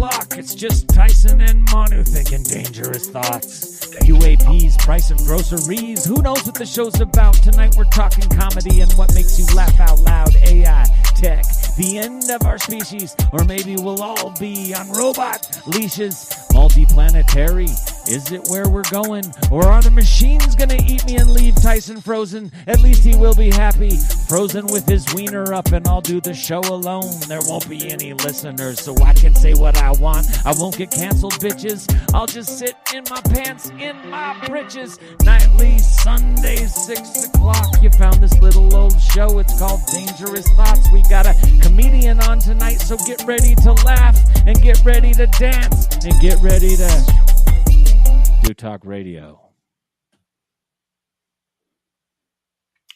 o'clock. It's just Tyson and Manu thinking dangerous thoughts. UAPs, price of groceries. Who knows what the show's about? Tonight we're talking comedy and what makes you laugh out loud. AI, tech, the end of our species. Or maybe we'll all be on robot leashes. Multiplanetary, is it where we're going? Or are the machines gonna eat me and leave Tyson frozen? At least he will be happy, frozen with his wiener up, and I'll do the show alone. There won't be any listeners, so I can say what I want. I won't get canceled, bitches. I'll just sit in my pants, in my britches. Nightly, Sundays, 6 o'clock. You found this little old show, it's called Dangerous Thoughts. We got a comedian on tonight, so get ready to laugh, and get ready to dance, and get ready to do talk radio.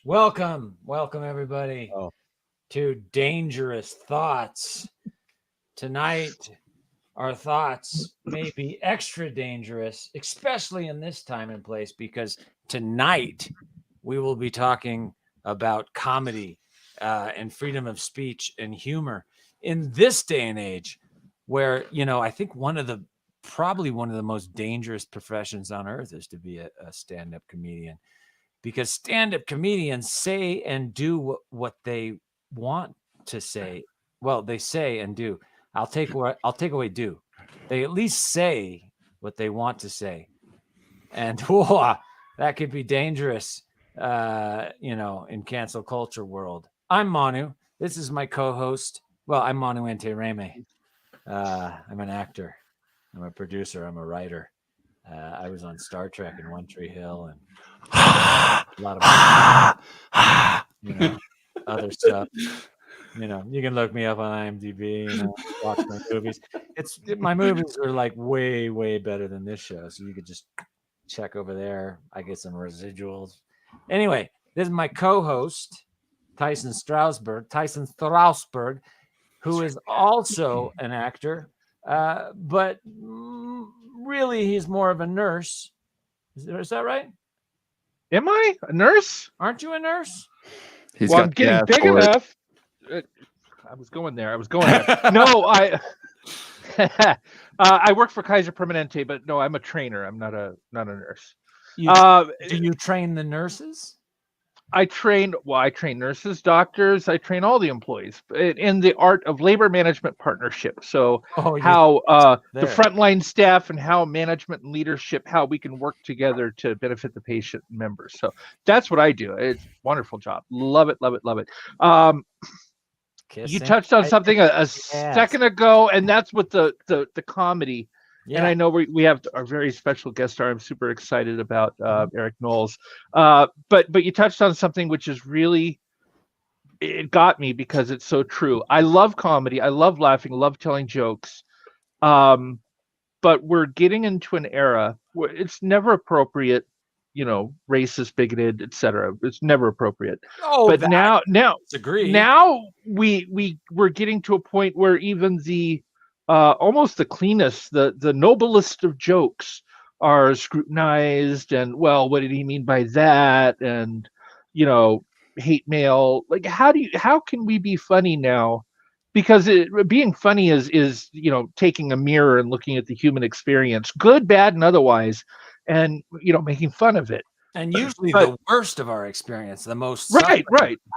Welcome everybody to Dangerous Thoughts. Tonight, our thoughts may be extra dangerous, especially in this time and place, because tonight we will be talking about comedy and freedom of speech and humor in this day and age where, I think probably one of the most dangerous professions on earth is to be a stand-up comedian, because stand-up comedians say and do what they want to say. Well, they say and do. I'll take away do. They at least say what they want to say, and that could be dangerous, in cancel culture world. I'm Manu. This is my co-host. Well, I'm Manu Ente-Reme. I'm an actor. I'm a producer. I'm a writer. I was on Star Trek in One Tree Hill and a lot of other stuff. You can look me up on IMDb. Watch my movies. My movies are like way, way better than this show. So you could just check over there. I get some residuals. Anyway, this is my co-host, Tyson Strausberg, who is also an actor. But really, he's more of a nurse. Is that right? Am I a nurse? Aren't you a nurse? I'm getting big enough. I was going there. No, I work for Kaiser Permanente, but no, I'm a trainer. I'm not a nurse. Do you train the nurses? I train nurses, doctors. I train all the employees in the art of labor management partnership. So how the frontline staff and how management and leadership, how we can work together to benefit the patient and members. So that's what I do. It's a wonderful job. Love it. You touched on something a second ago, and that's with the comedy. Yeah. And I know we have our very special guest star. I'm super excited about Erik Knowles. But you touched on something which is really, it got me because it's so true. I love comedy. I love laughing, love telling jokes. But we're getting into an era where it's never appropriate, racist, bigoted, etc. It's never appropriate. But now agree. Now we're getting to a point where even the almost the cleanest, the noblest of jokes are scrutinized, and what did he mean by that? And hate mail. Like, how can we be funny now? Because being funny is taking a mirror and looking at the human experience, good, bad, and otherwise, and making fun of it. And usually the worst of our experience, the most right.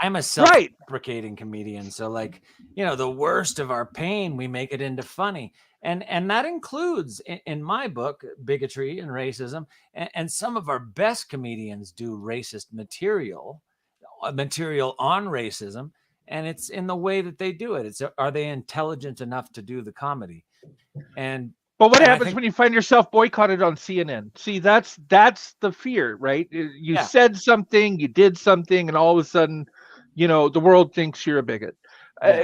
I'm a self-deprecating comedian, so the worst of our pain, we make it into funny, and that includes in my book bigotry and racism, and some of our best comedians do racist material on racism, and it's in the way that they do it. Are they intelligent enough to do the comedy? But what happens when you find yourself boycotted on CNN? See, that's the fear, right? You said something, you did something, and all of a sudden, the world thinks you're a bigot.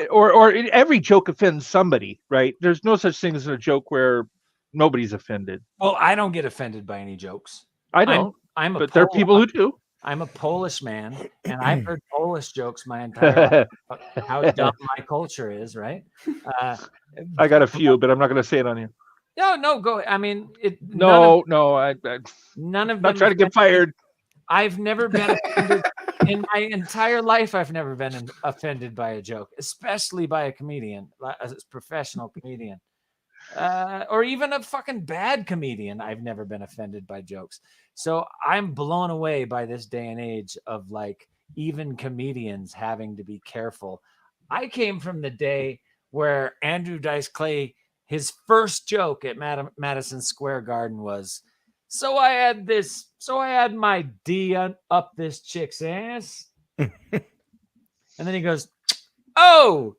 Or every joke offends somebody, right? There's no such thing as a joke where nobody's offended. Well, I don't get offended by any jokes. I don't. But there are people who do. I'm a Polish man, and I've heard Polish jokes my entire life about how dumb my culture is, right? I got a few, but I'm not going to say it on here. No, go. I mean, none of them. Not trying to get fired. I've never been offended in my entire life. I've never been offended by a joke, especially by a comedian, a professional comedian. or even a fucking bad comedian. I've never been offended by jokes. So I'm blown away by this day and age of like even comedians having to be careful. I came from the day where Andrew Dice Clay, his first joke at Madison Square Garden was, so I had my D up this chick's ass. And then he goes, oh,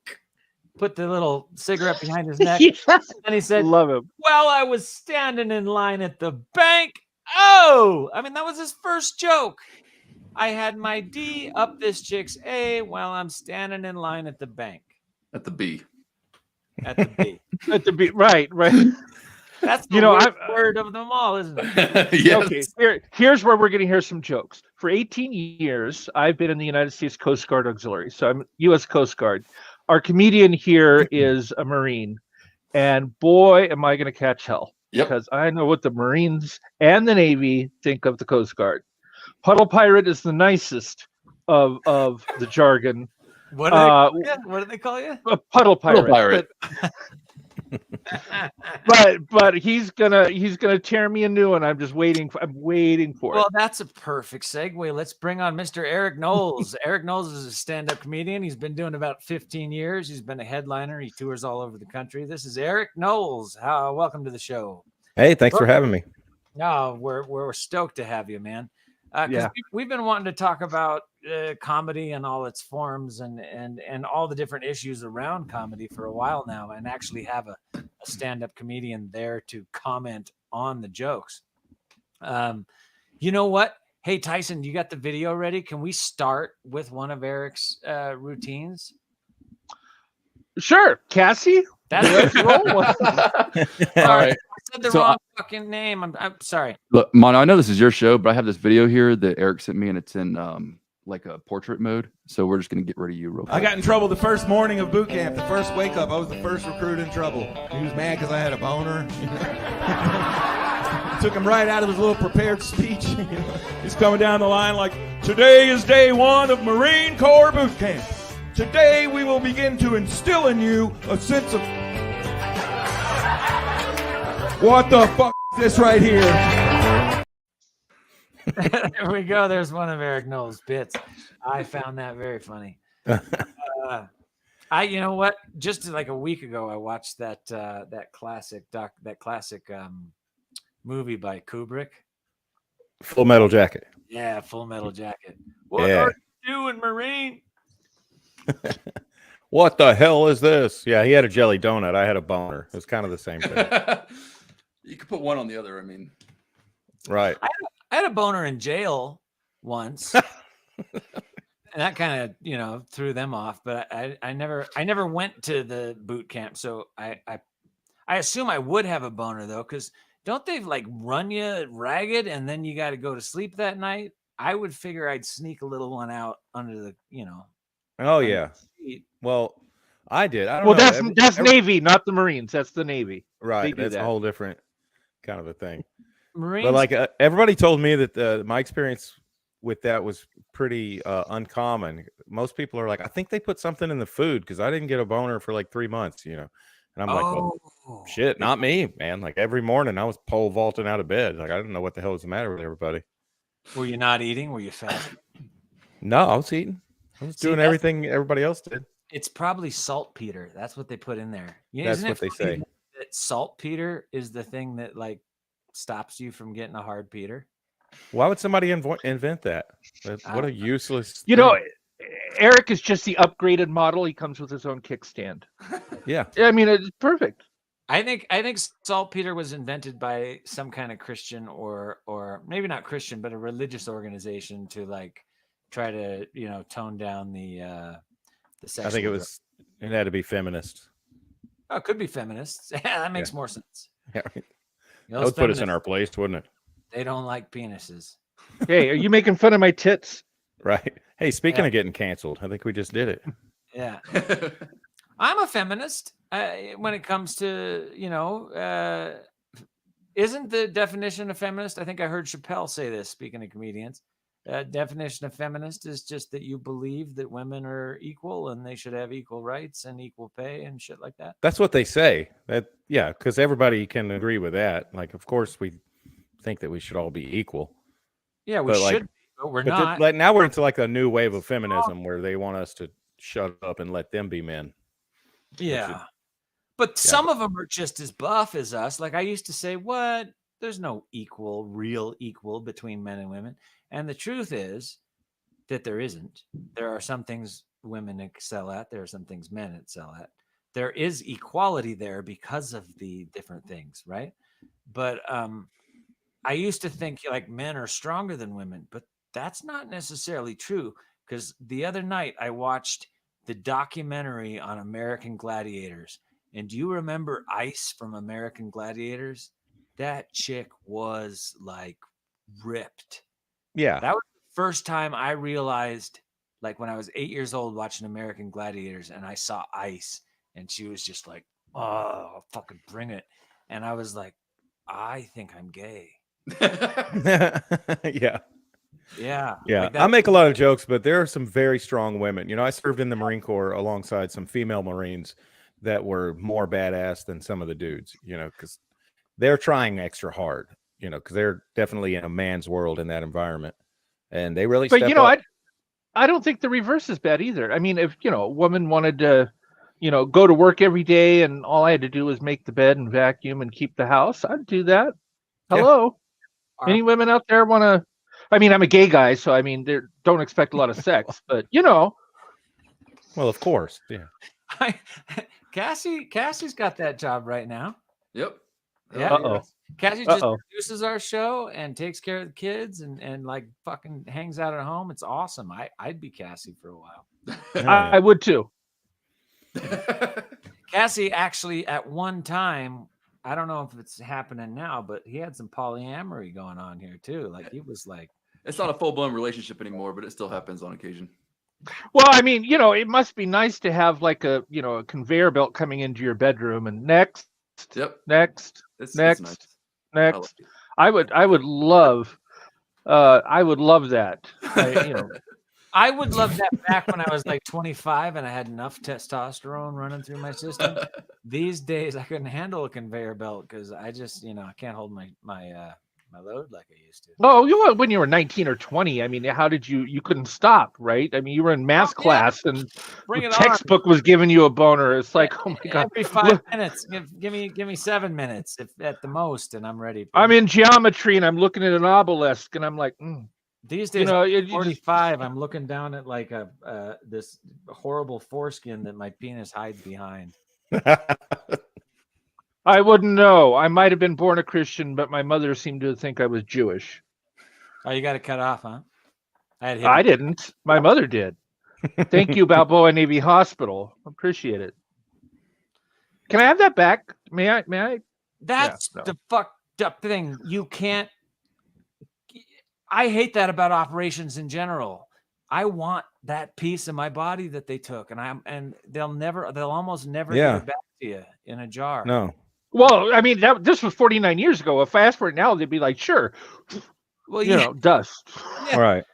put the little cigarette behind his neck. Yes. And he said, love him. well, I was standing in line at the bank. Oh, I mean, that was his first joke. I had my D up this chick's A while I'm standing in line at the bank. At the B. At the B. At the B. Right. That's the word of them all, isn't it? Yes. Okay. Here's where we're going to hear some jokes. For 18 years, I've been in the United States Coast Guard Auxiliary. So I'm U.S. Coast Guard. Our comedian here is a Marine. And boy, am I going to catch hell. Yep. Because I know what the Marines and the Navy think of the Coast Guard. Puddle pirate is the nicest of the jargon. What do they call you? A puddle pirate. Puddle pirate. But he's gonna tear me a new one. I'm waiting for it. Well, that's a perfect segue. Let's bring on Mr. Erik Knowles. Erik Knowles is a stand-up comedian. He's been doing about 15 years. He's been a headliner. He tours all over the country. This is Erik Knowles. Welcome to the show. Hey, thanks for having me. No, we're stoked to have you, man. Yeah. We've been wanting to talk about comedy and all its forms and all the different issues around comedy for a while now, and actually have a stand-up comedian there to comment on the jokes. You know what? Hey, Tyson, you got the video ready? Can we start with one of Erik's routines? Sure, Cassie. That's All right. I said the wrong fucking name. I'm sorry. Look, Mono, I know this is your show, but I have this video here that Erik sent me, and it's in like a portrait mode. So we're just gonna get rid of you real quick. I got in trouble the first morning of boot camp. The first wake up, I was the first recruit in trouble. He was mad because I had a boner. Took him right out of his little prepared speech. He's coming down the line like, today is day 1 of Marine Corps boot camp. Today we will begin to instill in you a sense of... What the fuck is this right here? There we go. There's one of Erik Knowles' bits. I found that very funny. You know what? Just like a week ago, I watched that classic movie by Kubrick. Full Metal Jacket. Yeah, Full Metal Jacket. What are you doing, Marine? What the hell is this? Yeah, he had a jelly donut. I had a boner. It was kind of the same thing. You could put one on the other. I mean, right. I had a boner in jail once, and that kind of threw them off. But I never went to the boot camp, so I assume I would have a boner though, because don't they like run you ragged and then you got to go to sleep that night? I would figure I'd sneak a little one out under the Oh yeah. Well, I did. I don't know. That's Navy, not the Marines. That's the Navy. Right. That's a whole different kind of a thing. Marines. But like everybody told me that my experience with that was pretty uncommon. Most people are like, I think they put something in the food because I didn't get a boner for like 3 months, And I'm like, well, shit, not me, man. Like every morning I was pole vaulting out of bed. Like I didn't know what the hell was the matter with everybody. Were you not eating? Were you fat? No, I was eating. I was doing everything everybody else did. It's probably saltpeter. That's what they put in there. That's what they say. That saltpeter is the thing that like stops you from getting a hard Peter. Why would somebody invent that? What a useless thing. Erik is just the upgraded model. He comes with his own kickstand. Yeah. I mean, it's perfect. I think saltpeter was invented by some kind of Christian or maybe not Christian, but a religious organization to like try to tone down the sex. I think it had to be feminist. Oh, it could be feminists. That makes more sense. Yeah. That would put us in our place, wouldn't it? They don't like penises. Hey, are you making fun of my tits? Right. Hey, speaking of getting canceled, I think we just did it. Yeah. I'm a feminist when it comes to, isn't the definition of feminist? I think I heard Chappelle say this, speaking of comedians. definition of feminist is just that you believe that women are equal and they should have equal rights and equal pay and shit like that. That's what they say. Yeah, because everybody can agree with that. Like, of course, we think that we should all be equal. Yeah, we should, but we're not. Like now we're into like a new wave of feminism where they want us to shut up and let them be men. Yeah. But some of them are just as buff as us. Like I used to say, what? There's no real equal between men and women. And the truth is that there isn't. There are some things women excel at. There are some things men excel at. There is equality there because of the different things, right? But I used to think like men are stronger than women, but that's not necessarily true. Because the other night I watched the documentary on American Gladiators. And do you remember Ice from American Gladiators? That chick was like ripped. Yeah. That was the first time I realized, like when I was 8 years old watching American Gladiators and I saw Ice and she was just like, oh, fucking bring it. And I was like, I think I'm gay. Yeah. Yeah. Yeah. I make a lot of jokes, but there are some very strong women. You know, I served in the Marine Corps alongside some female Marines that were more badass than some of the dudes, you know, because they're trying extra hard, you know, because they're definitely in a man's world in that environment. And they really But, step up. I don't think the reverse is bad either. I mean, if, a woman wanted to, go to work every day and all I had to do was make the bed and vacuum and keep the house, I'd do that. Hello. Yeah. Any women out there want to, I mean, I'm a gay guy, so I mean, they don't expect a lot of sex, but Well, of course. Yeah. Cassie's got that job right now. Yep. Yeah. Cassie just produces our show and takes care of the kids and like fucking hangs out at home. It's awesome. I'd be Cassie for a while. I would too. Cassie actually at one time, I don't know if it's happening now, but he had some polyamory going on here too. Like he was like, it's not a full-blown relationship anymore, but it still happens on occasion. Well, I mean, it must be nice to have like a conveyor belt coming into your bedroom and next. It's nice. Next. I would love that. I would love that back when I was like 25 and I had enough testosterone running through my system. These days I couldn't handle a conveyor belt because I just, I can't hold my load like I used to. Oh, when you were 19 or 20, I mean, how did you couldn't stop, right? I mean, you were in math class and the textbook was giving you a boner. It's like, oh my God. Every 5 minutes, give me 7 minutes if at the most, and I'm ready. I'm in geometry and I'm looking at an obelisk and I'm like, These days, 45, I'm looking down at like this horrible foreskin that my penis hides behind. I wouldn't know. I might have been born a Christian, but my mother seemed to think I was Jewish. Oh, you got to cut off, huh? I didn't. My mother did. Thank you, Balboa Navy Hospital. Appreciate it. Can I have that back? May I? That's the fucked up thing. You can't. I hate that about operations in general. I want that piece of my body that they took, and they'll almost never give it back to you in a jar. No. Well, I mean, this was 49 years ago. If I asked for it now, they'd be like, sure. Well, dust. Yeah. Right.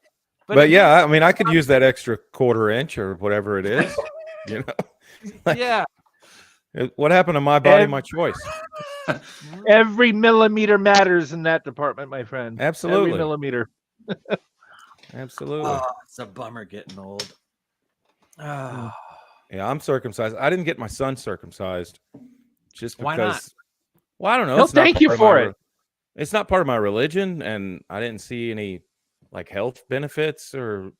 But yeah, I mean, I could use that extra quarter inch or whatever it is. Yeah. What happened to my body, my choice? Every millimeter matters in that department, my friend. Absolutely. Every millimeter. Absolutely. Oh, it's a bummer getting old. Oh. Yeah, I'm circumcised. I didn't get my son circumcised just because. Why not? Well, I don't know. He'll thank you for it. It's not part of my religion, and I didn't see any like health benefits, or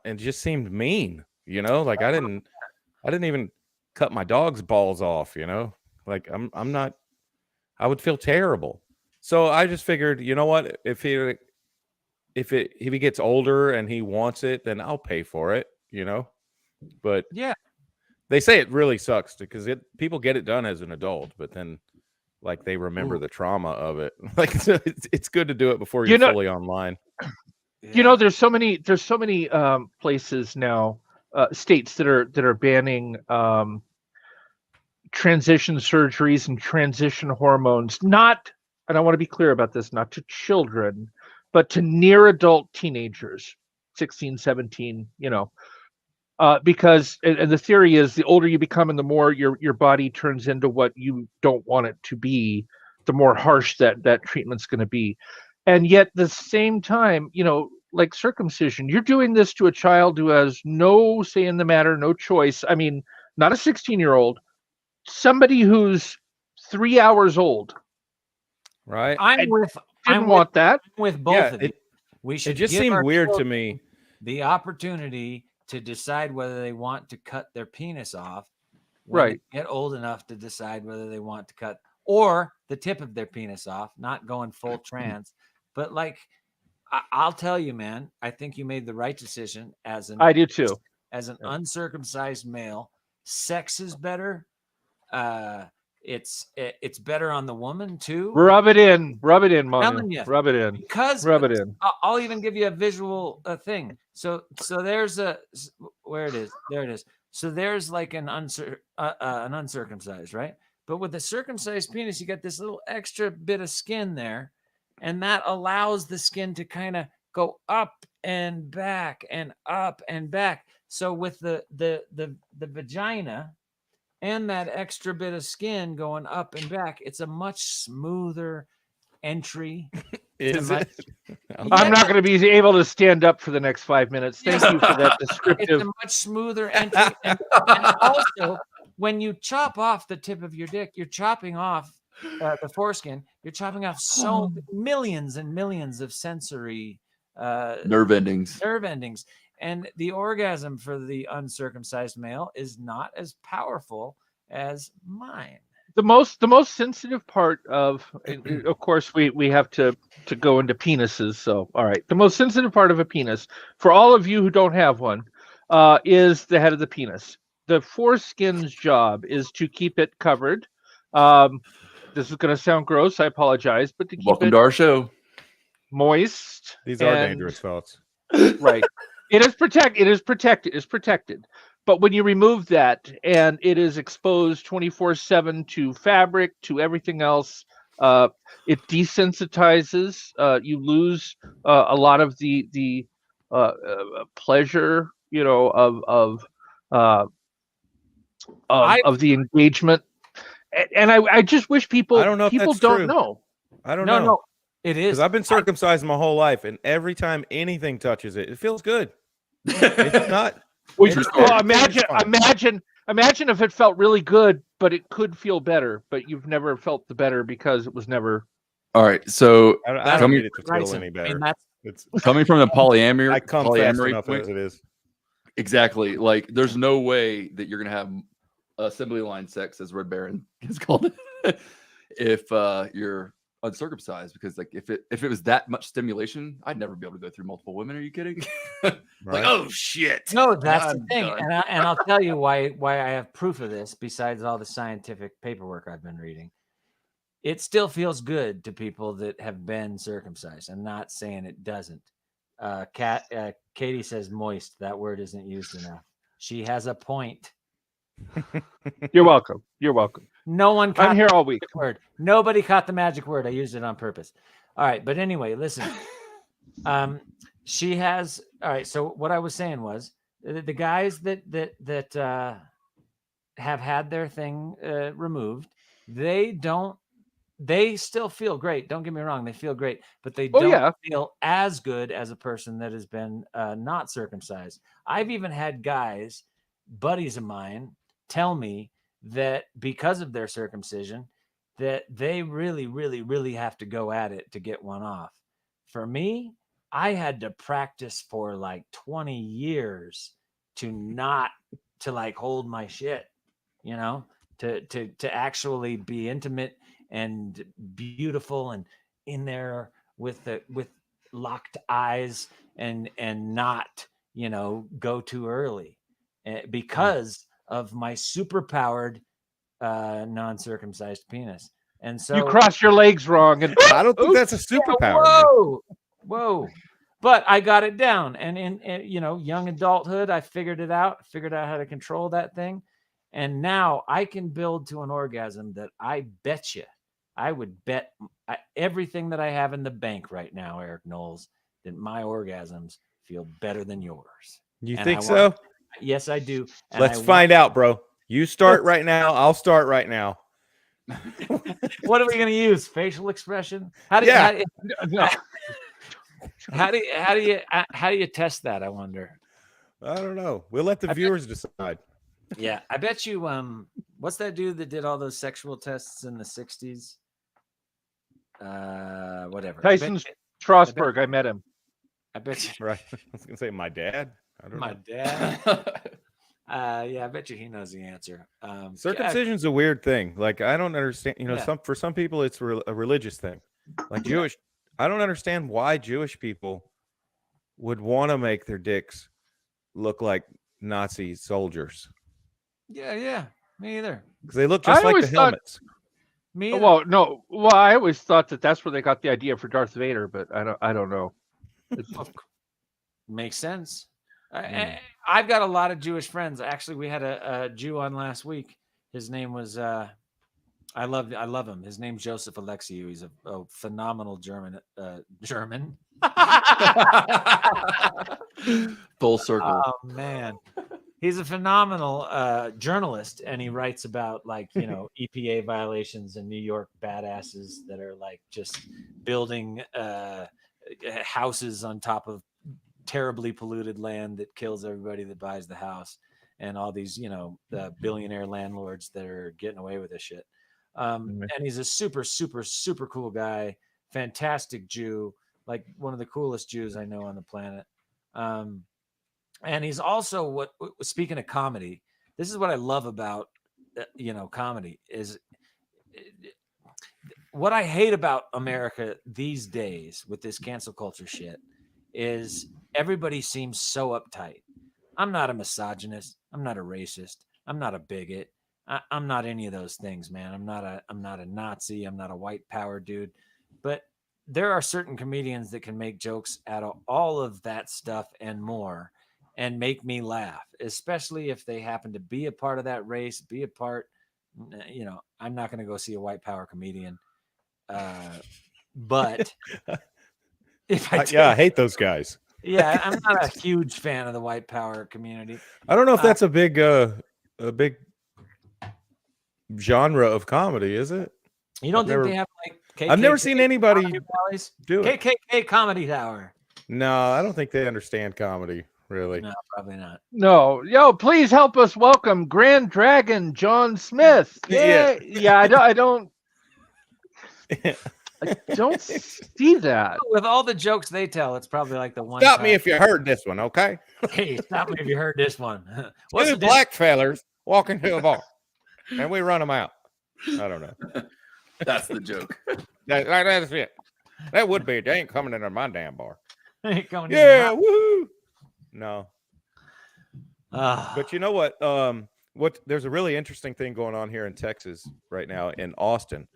it just seemed mean. Like I didn't even cut my dog's balls off. Like I'm not. I would feel terrible. So I just figured, you know what? If he gets older and he wants it, then I'll pay for it. But yeah, they say it really sucks because people get it done as an adult, but then like they remember the trauma of it. Like it's good to do it before you're fully online. Yeah. There's so many places now, states that are banning transition surgeries and transition hormones. Not, and I want to be clear about this, not to children, but to near adult teenagers, 16, 17, because and the theory is the older you become and the more your body turns into what you don't want it to be, the more harsh that treatment's going to be. And yet at the same time, like circumcision, you're doing this to a child who has no say in the matter, no choice. I mean, not a 16-year-old, somebody who's 3 hours old. Right. I want that. With both of you. We should. It just seemed weird to me. The opportunity to decide whether they want to cut their penis off when they get old enough to decide whether they want to cut or the tip of their penis off, not going full trans. But like, I'll tell you, man, I think you made the right decision I do too. As an uncircumcised male, sex is better. It's better on the woman too. Rub it in, Manu. Rub it in. Because rub it in. I'll even give you a visual thing. So there's where it is. There it is. So there's like an uncircumcised, right? But with the circumcised penis, you got this little extra bit of skin there, and that allows the skin to kind of go up and back and up and back. So with the vagina and that extra bit of skin going up and back, it's a much smoother entry. Is it? I'm not going to be able to stand up for the next 5 minutes. Thank you for that descriptive. It's a much smoother entry. And also, when you chop off the tip of your dick, you're chopping off the foreskin. You're chopping off so millions and millions of sensory nerve endings. And the orgasm for the uncircumcised male is not as powerful as mine. The most sensitive part of course, we have to go into penises. So, all right. The most sensitive part of a penis, for all of you who don't have one, is the head of the penis. The foreskin's job is to keep it covered. This is going to sound gross. I apologize, but to keep Welcome to our show. Moist. These are dangerous thoughts. Right. It is protected. But when you remove that and it is exposed 24/7 to fabric, to everything else, it desensitizes. You lose a lot of the pleasure, of the engagement. And I just wish people. I don't know. People don't know. I don't know. No, it is. Because I've been circumcised my whole life, and every time anything touches it, it feels good. It's not. Imagine if it felt really good, but it could feel better, but you've never felt the better because it was never. All right, so I don't need it to feel any better. It's coming from the polyamory. I come fast enough as it is. Exactly. Like, there's no way that you're gonna have assembly line sex, as Red Baron is called it, if you're uncircumcised, because like if it was that much stimulation, I'd never be able to go through multiple women. Are you kidding? Like, oh shit. No, that's the thing. And I'll tell you why I have proof of this besides all the scientific paperwork I've been reading. It still feels good to people that have been circumcised. I'm not saying it doesn't. Katie says moist. That word isn't used enough. She has a point. You're welcome. No one I'm here all week. Word. Nobody caught the magic word. I used it on purpose. All right, but anyway, listen. She has. All right. So what I was saying was the guys that have had their thing removed, they still feel great. Don't get me wrong. They feel great, but they don't feel as good as a person that has been not circumcised. I've even had guys, buddies of mine, tell me that because of their circumcision, that they really, really, really have to go at it to get one off. For me, I had to practice for like 20 years to like hold my shit, to actually be intimate and beautiful and in there with locked eyes and not, go too early because of my superpowered non-circumcised penis. And so you crossed your legs wrong, and I don't think that's a superpower. Whoa. But I got it down, and in young adulthood, I figured out how to control that thing, and now I can build to an orgasm that I bet you I would bet everything that I have in the bank right now, Erik Knowles, that my orgasms feel better than yours. You And think so? Yes, I do. And Let's find out, bro. You start right now. I'll start right now. What are we going to use? Facial expression? How do you test that? I wonder. I don't know. We'll let the viewers decide. Yeah, I bet you. What's that dude that did all those sexual tests in the 60s? Whatever. Tyson Strasberg. I met him. I bet you. Right. I was gonna say my dad. I don't know. My dad. Yeah, I bet you he knows the answer. Circumcision's a weird thing. Like, I don't understand. You know, for some people it's a religious thing. Like Jewish, I don't understand why Jewish people would want to make their dicks look like Nazi soldiers. Yeah, me either. Because they look just like the helmets. Me either. Well, no. Well, I always thought that's where they got the idea for Darth Vader, but I don't know. Makes sense. I've got a lot of Jewish friends. Actually, we had a Jew on last week. His name was I love him. His name's Joseph Alexiou. He's a phenomenal German. Full circle. Oh man, he's a phenomenal journalist, and he writes about, like, you know, EPA violations in New York badasses that are like just building houses on top of terribly polluted land that kills everybody that buys the house, and all these, you know, the billionaire landlords that are getting away with this shit. And he's a super, super, super cool guy, fantastic Jew, like one of the coolest Jews I know on the planet. And he's also speaking of comedy, this is what I love about, you know, comedy is what I hate about America these days with this cancel culture shit is everybody seems so uptight. I'm not a misogynist. I'm not a racist. I'm not a bigot. I'm not any of those things, man. I'm not a Nazi. I'm not a white power dude. But there are certain comedians that can make jokes out of all of that stuff and more and make me laugh, especially if they happen to be a part of that race, be a part, you know, I'm not going to go see a white power comedian. But if I hate those guys. Yeah, I'm not a huge fan of the white power community. I don't know if that's a big genre of comedy, is it? You don't think they have like KKK I've never seen anybody do it. KKK Comedy Tower. No, I don't think they understand comedy, really. No, probably not. No, yo, please help us welcome Grand Dragon John Smith. Yeah, I don't see that. With all the jokes they tell, it's probably like the one. Stop me if you heard this one, okay? Hey, stop me if you heard this one. Two black fellers walk into a bar, and we run them out. I don't know. That's the joke. That's it. That would be. They ain't coming into my damn bar. Yeah, woohoo! No. But you know what? There's a really interesting thing going on here in Texas right now in Austin.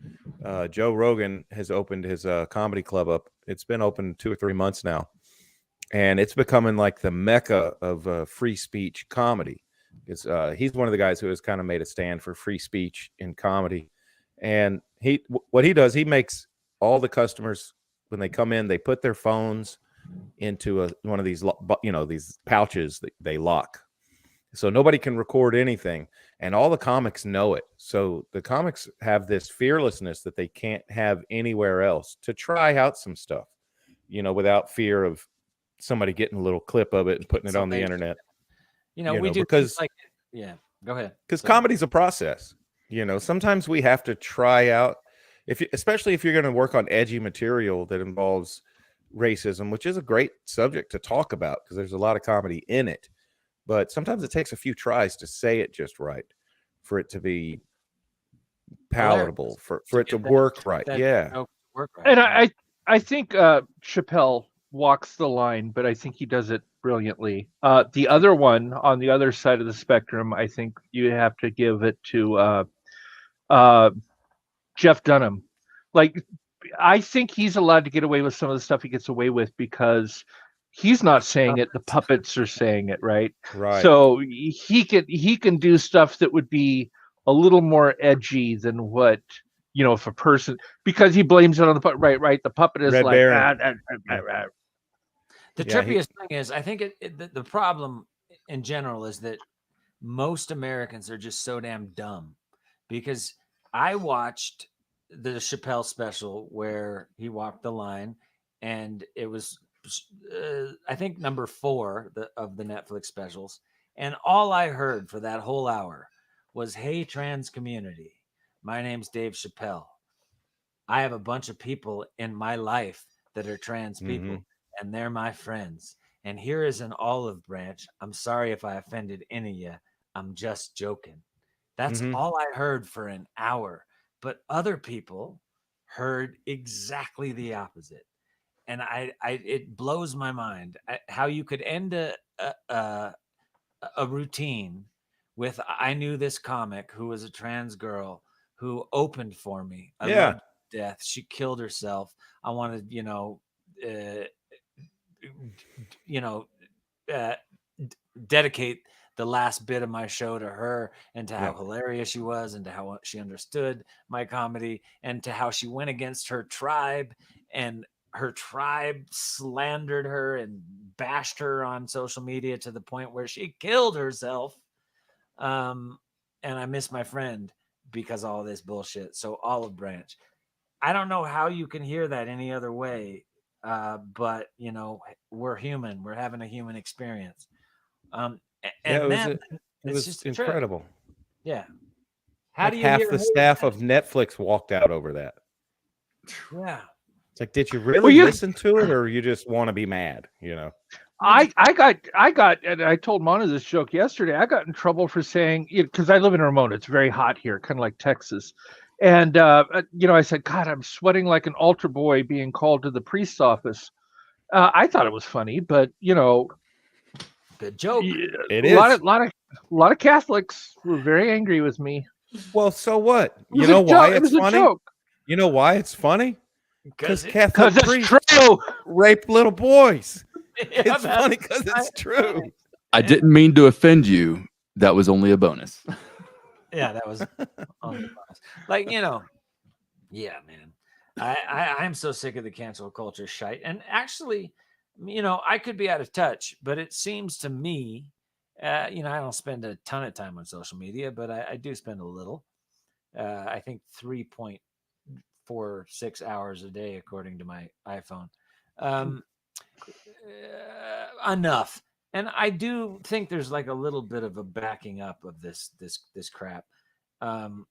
Joe Rogan has opened his comedy club up. It's been open 2 or 3 months now, and it's becoming like the mecca of free speech comedy. He's one of the guys who has kind of made a stand for free speech in comedy. And what he does, he makes all the customers, when they come in, they put their phones into one of these, these pouches that they lock. So nobody can record anything, and all the comics know it. So the comics have this fearlessness that they can't have anywhere else to try out some stuff, without fear of somebody getting a little clip of it and putting it on the internet. We do because go ahead. Because comedy's a process. Sometimes we have to try out, especially if you're going to work on edgy material that involves racism, which is a great subject to talk about because there's a lot of comedy in it. But sometimes it takes a few tries to say it just right for it to be palatable, for it to work right. Yeah. And I think Chappelle walks the line, but I think he does it brilliantly. The other one on the other side of the spectrum, I think you have to give it to Jeff Dunham. Like, I think he's allowed to get away with some of the stuff he gets away with because he's not saying it, the puppets are saying it, right? Right. So he can do stuff that would be a little more edgy than what if a person, because he blames it on the puppet, right? The puppet is Red like, Baron. The trippiest thing is, I think the problem in general is that most Americans are just so damn dumb, because I watched the Chappelle special where he walked the line, and it was I think number 4 of the Netflix specials, and all I heard for that whole hour was, "Hey, trans community, my name's Dave Chappelle. I have a bunch of people in my life that are trans people, and they're my friends. And here is an olive branch. I'm sorry if I offended any of you. I'm just joking." That's all I heard for an hour. But other people heard exactly the opposite. And it blows my mind how you could end a routine with, "I knew this comic who was a trans girl who opened for me. I loved death. She killed herself. I wanted, dedicate the last bit of my show to her, and to how hilarious she was, and to how she understood my comedy, and to how she went against her tribe, and her tribe slandered her and bashed her on social media to the point where she killed herself. And I miss my friend because of all this bullshit." So olive branch. I don't know how you can hear that any other way. But we're human. We're having a human experience. It was just incredible. Yeah. How do you half hear the staff of Netflix walked out over that? Yeah. It's like, did you really listen to it, or you just want to be mad? I got, and I told Mona this joke yesterday. I got in trouble for saying, because I live in Ramona, it's very hot here, kind of like Texas. And, I said, "God, I'm sweating like an altar boy being called to the priest's office." I thought it was funny, but, good joke. It is. A lot of Catholics were very angry with me. Well, so what? You know why it's funny? You know why it's funny? Because Catholic priests rape little boys. It's funny because it's true. I didn't mean to offend you. That was only a bonus. Yeah, that was only a bonus. Like, yeah, man. I'm so sick of the cancel culture shite. And actually, I could be out of touch, but it seems to me, I don't spend a ton of time on social media, but I do spend a little. I think 3.46 hours a day, according to my iPhone. Enough. And I do think there's like a little bit of a backing up of this crap. I'm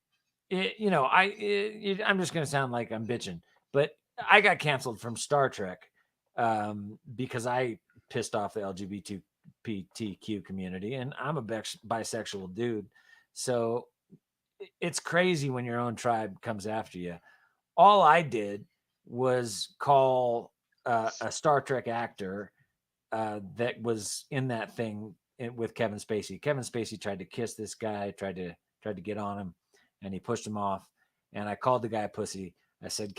just going to sound like I'm bitching, but I got canceled from Star Trek because I pissed off the LGBTQ community, and I'm a bisexual dude. So it's crazy when your own tribe comes after you. All I did was call a Star Trek actor that was in that thing with Kevin Spacey. Kevin Spacey tried to kiss this guy, tried to get on him, and he pushed him off. And I called the guy a pussy. I said,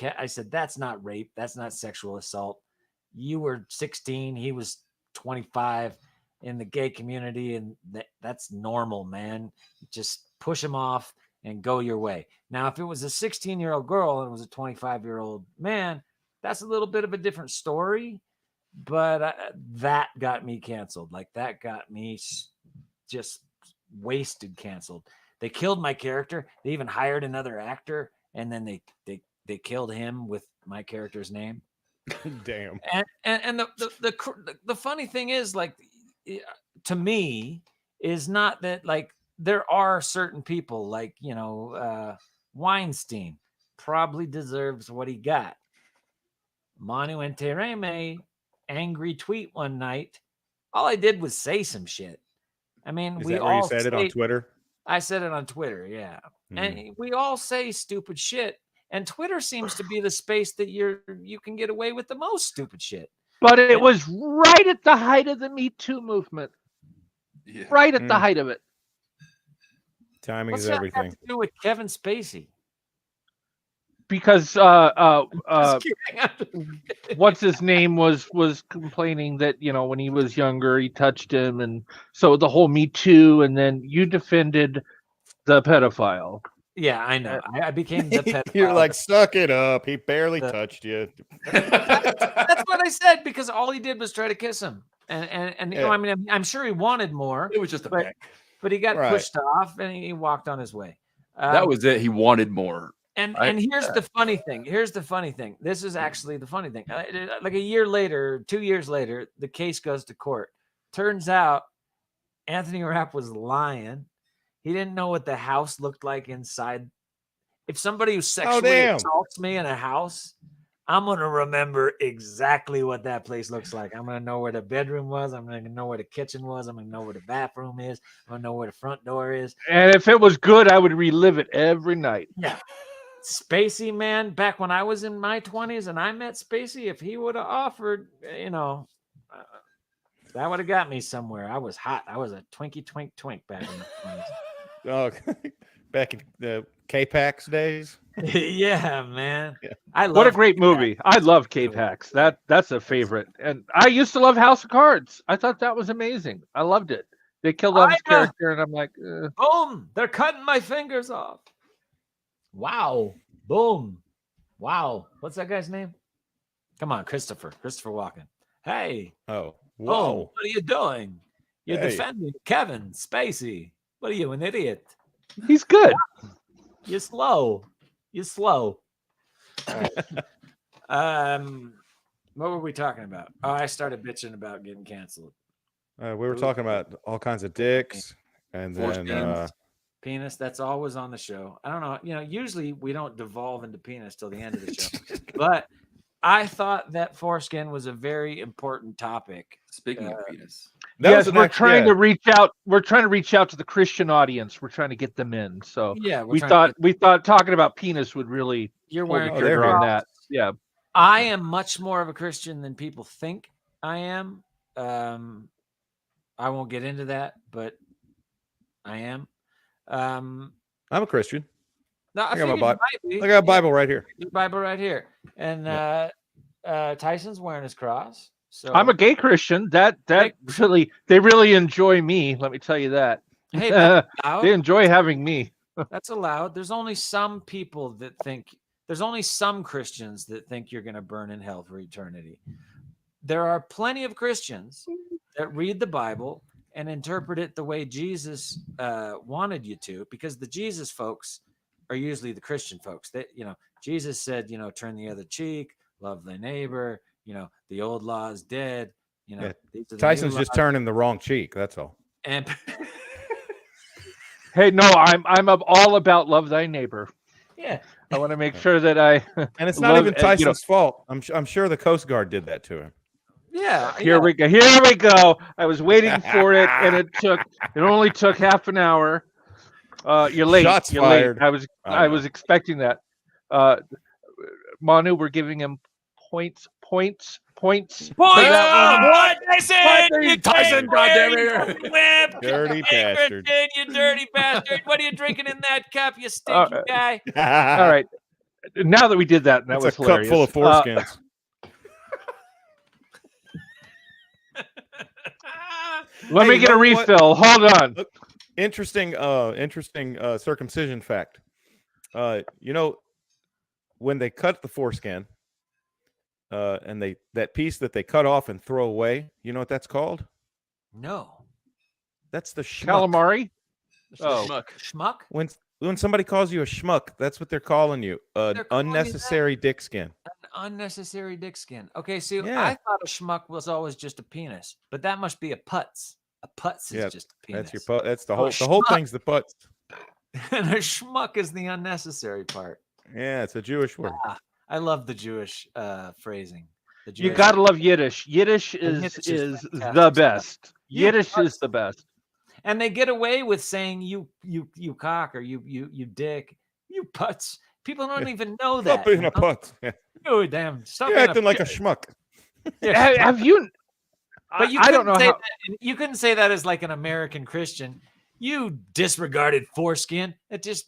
"That's not rape. That's not sexual assault. You were 16. He was 25 in the gay community. And that's normal, man. Just push him off and go your way." Now, if it was a 16-year-old girl and it was a 25-year-old man, that's a little bit of a different story. But that got me canceled. Like, that got me just wasted canceled. They killed my character. They even hired another actor, and then they killed him with my character's name. Damn. And the funny thing is, like, to me, is not that, like, there are certain people, like, Weinstein probably deserves what he got. Manu and Tereme, angry tweet one night. All I did was say some shit. I mean, Is that where you said it on Twitter? I said it on Twitter, yeah. And we all say stupid shit. And Twitter seems to be the space that you can get away with the most stupid shit. But it was right at the height of the Me Too movement. Yeah. Right at the height of it. Timing What's is everything. What's that have to do with Kevin Spacey? Because what's his name was complaining that, when he was younger he touched him, and so the whole Me Too, and then you defended the pedophile. Yeah, I know. I became the pedophile. You're like, suck it up. He barely touched you. That's what I said, because all he did was try to kiss him, and you know, I mean, I'm sure he wanted more. It was just a peck. But he got pushed off, and he walked on his way. That was it. He wanted more. And here's the funny thing. Here's the funny thing. This is actually the funny thing. Like a year later, 2 years later, the case goes to court. Turns out Anthony Rapp was lying. He didn't know what the house looked like inside. If somebody who sexually assaults me in a house, I'm going to remember exactly what that place looks like. I'm going to know where the bedroom was. I'm going to know where the kitchen was. I'm going to know where the bathroom is. I'm going to know where the front door is. And if it was good, I would relive it every night. Yeah. Spacey, man, back when I was in my 20s and I met Spacey, if he would have offered, you know, that would have got me somewhere. I was hot. I was a twinkie twink back in the 20s. Oh, back in the K-Pax days. Yeah, man. Yeah. What a great movie. I love K-Pax. That's a favorite. And I used to love House of Cards. I thought that was amazing. I loved it. They killed off his character, and I'm like, boom, they're cutting my fingers off. Wow. Boom. Wow. What's that guy's name? Come on, Christopher Walken. Hey. Oh. Whoa. Oh, what are you doing? You're defending Kevin Spacey. What are you, an idiot? He's good. You're slow. What were we talking about? Oh, I started bitching about getting canceled. We were talking about all kinds of dicks, and then penis. That's always on the show. I don't know. You know, usually we don't devolve into penis till the end of the show, but I thought that foreskin was a very important topic. Speaking of penis, yes, we're trying to reach out. We're trying to reach out to the Christian audience. We're trying to get them in. So yeah, we thought talking about penis would really you're wearing pull the trigger on that. Yeah, I am much more of a Christian than people think I am. I won't get into that, but I am. I'm a Christian. No, I got a Bible right here. Bible right here, and Tyson's wearing his cross. So I'm a gay Christian. That really, they really enjoy me. Let me tell you that. Hey, they enjoy having me. That's allowed. There's only some people that think. There's only some Christians that think you're going to burn in hell for eternity. There are plenty of Christians that read the Bible and interpret it the way Jesus wanted you to, because the Jesus folks are usually the Christian folks. That, you know, Jesus said, you know, turn the other cheek, love thy neighbor, you know, the old law is dead. You know, Tyson's just turning the wrong cheek. That's all. And hey, no, I'm all about love thy neighbor. Yeah, I want to make sure that I and it's not even Tyson's fault. I'm sure the Coast Guard did that to him. Yeah. Here we go. I was waiting for it, and it only took half an hour. You're late. Shots You're fired. late. I was expecting that. Manu, we're giving him points. What? Tyson, goddamn dirty bastard. You dirty bastard. What are you drinking in that cup, you stinky guy? All right. Now that we did that, that was hilarious. A cup full of foreskins. Let me get a refill. Hold on. Look, interesting circumcision fact. You know, when they cut the foreskin, and that piece that they cut off and throw away, you know what that's called? No. That's the schmuck. Calamari? Schmuck? When somebody calls you a schmuck, that's what they're calling you. Unnecessary dick skin. An unnecessary dick skin. Okay, so I thought a schmuck was always just a penis, but that must be a putz. A putz is just a penis. That's your putz. That's the whole thing's the putz. And a schmuck is the unnecessary part. Yeah, it's a Jewish word. I love the Jewish phrasing. You gotta love Yiddish. Yiddish is the best. Yiddish is the best. And they get away with saying you cock or you dick, you putz. People don't even know that. Stop being a putz. Oh damn! Stop You're acting like a schmuck. Have you? But I don't know how you couldn't say that as like an American Christian. You disregarded foreskin. It just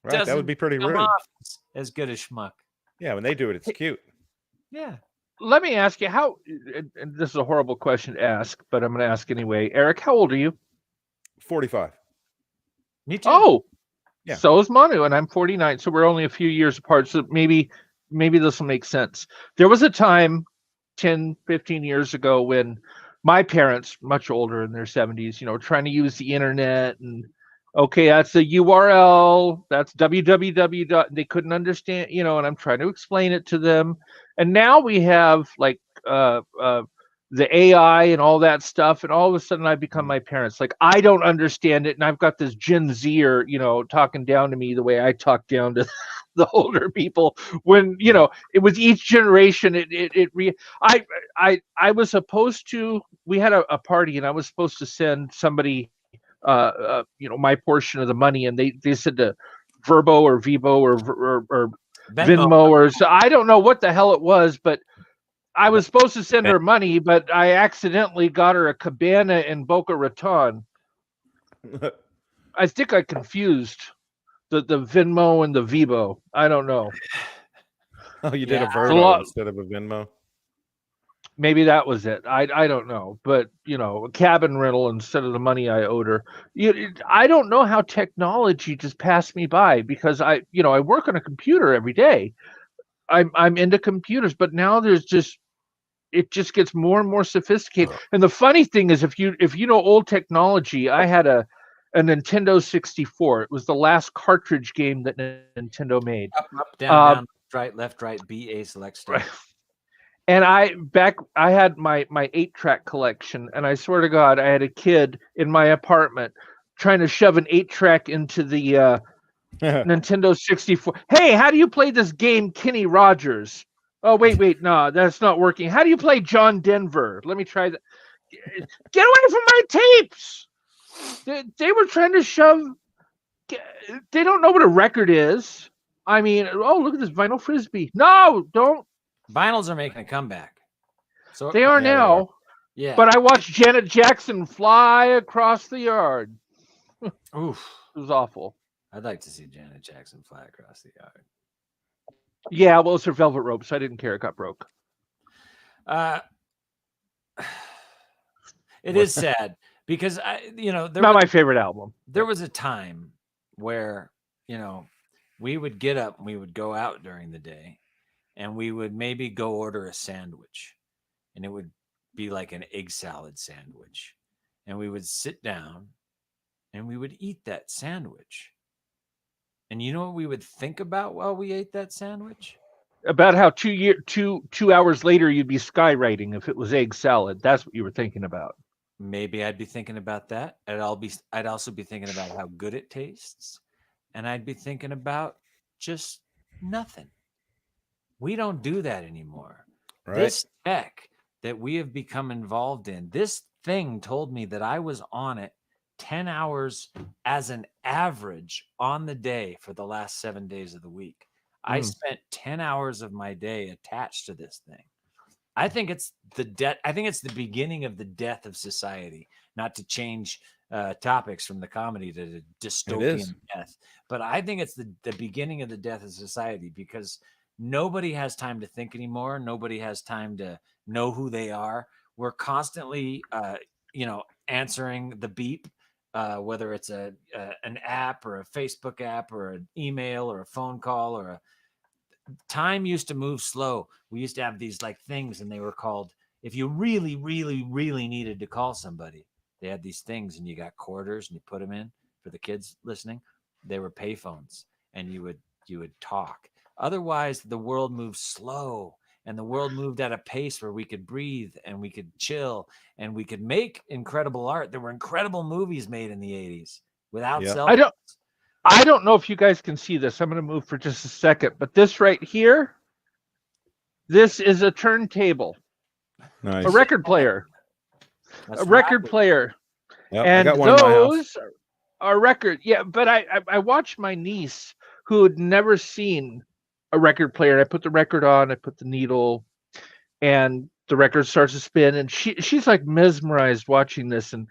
doesn't. That would be pretty rude. As good as schmuck. Yeah, when they do it, it's cute. Yeah. Let me ask you how. And this is a horrible question to ask, but I'm going to ask anyway. Eric, how old are you? 45. Me too. Oh, Yeah. So is Manu, and I'm 49, so we're only a few years apart. So maybe this will make sense. There was a time 10, 15 years ago when my parents, much older in their 70s, trying to use the internet, and okay, that's a URL, that's www. They couldn't understand, and I'm trying to explain it to them. And now we have like the AI and all that stuff, and all of a sudden I become my parents. Like, I don't understand it, and I've got this Gen Zer, talking down to me the way I talk down to the older people. When it was each generation. I was supposed to. We had a party, and I was supposed to send somebody, my portion of the money, and they said to Verbo or Vivo or Venmo, or so. I don't know what the hell it was, but I was supposed to send her money, but I accidentally got her a cabana in Boca Raton. I think I confused the Venmo and the Vivo. I don't know. Oh, you did a Verbo instead of a Venmo? Maybe that was it. I don't know. But, a cabin rental instead of the money I owed her. I don't know how technology just passed me by, because I work on a computer every day. I'm into computers, but now it just gets more and more sophisticated. And the funny thing is, if you know old technology, I had a Nintendo 64. It was the last cartridge game that Nintendo made. Up, down, right, left, right, B, A, select, start. Right. And I had my 8-track collection, and I swear to God, I had a kid in my apartment trying to shove an 8-track into the Nintendo 64. Hey, how do you play this game, Kenny Rogers? Oh, wait, no, that's not working. How do you play John Denver? Let me try that. Get away from my tapes! They were trying to shove. They don't know what a record is. I mean, oh, look at this vinyl frisbee. No, don't. Vinyls are making a comeback. So they are now. Yeah. But I watched Janet Jackson fly across the yard. Oof. It was awful. I'd like to see Janet Jackson fly across the yard. Yeah, well, it's her Velvet Rope, so I didn't care. It got broke. It is sad because not my favorite album. There was a time where we would get up and we would go out during the day, and we would maybe go order a sandwich, and it would be like an egg salad sandwich, and we would sit down and we would eat that sandwich. And you know what we would think about while we ate that sandwich? About how 2 hours later you'd be skywriting if it was egg salad. That's what you were thinking about. Maybe I'd be thinking about that. I'd also be thinking about how good it tastes. And I'd be thinking about just nothing. We don't do that anymore. Right. This tech that we have become involved in, this thing told me that I was on it 10 hours as an average on the day for the last 7 days of the week. I spent 10 hours of my day attached to this thing. I think it's the beginning of the death of society. Not to change topics from the comedy to the dystopian death, but I think it's the beginning of the death of society, because nobody has time to think anymore. Nobody has time to know who they are. We're constantly, answering the beep. Whether it's an app or a Facebook app or an email or a phone call time used to move slow. We used to have these like things, and they were called, if you really, really, really needed to call somebody, they had these things, and you got quarters and you put them in. For the kids listening, they were payphones, and you would talk. Otherwise, the world moved slow. And the world moved at a pace where we could breathe and we could chill and we could make incredible art. There were incredible movies made in the 80s without cell phones. I don't know if you guys can see this. I'm going to move for just a second. But this right here, this is a turntable. Nice. A record player. That's a record player. Yep, and I got one those are record. Yeah, but I watched my niece, who had never seen a record player. I put the record on, I put the needle, and the record starts to spin, and she's like mesmerized watching this, and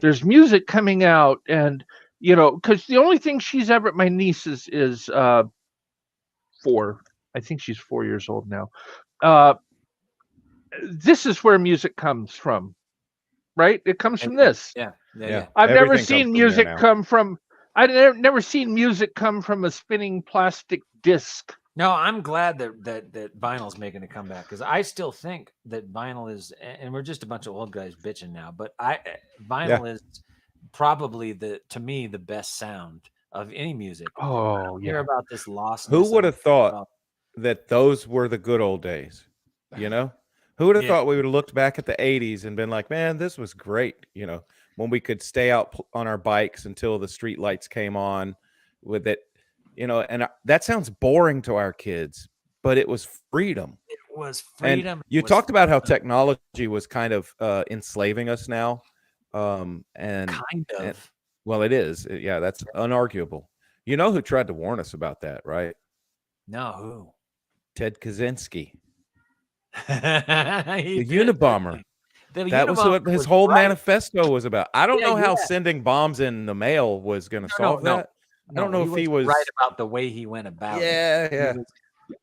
there's music coming out, and because the only thing she's ever, my niece is 4. I think she's 4 years old now. This is where music comes from, right? It comes from this. Yeah. I've never seen music come from I've never seen music come from a spinning plastic disc. No, I'm glad that vinyl's making a comeback, because I still think that vinyl is, and we're just a bunch of old guys bitching now, but vinyl is probably to me the best sound of any music. Oh, Hear about this lost. Who would have thought that those were the good old days? You know, who would have thought we would have looked back at the 80s and been like, man, this was great. You know, when we could stay out on our bikes until the street lights came on with it, you know, and that sounds boring to our kids, but it was freedom. It was freedom. And you talked about how technology was kind of enslaving us now. And kind of. And, well, it is. Yeah, that's unarguable. You know who tried to warn us about that, right? No, who? Ted Kaczynski. The Unabomber. That was what his whole manifesto was about. I don't know how sending bombs in the mail was going to solve that. I don't know if he was right about the way he went about it. Yeah.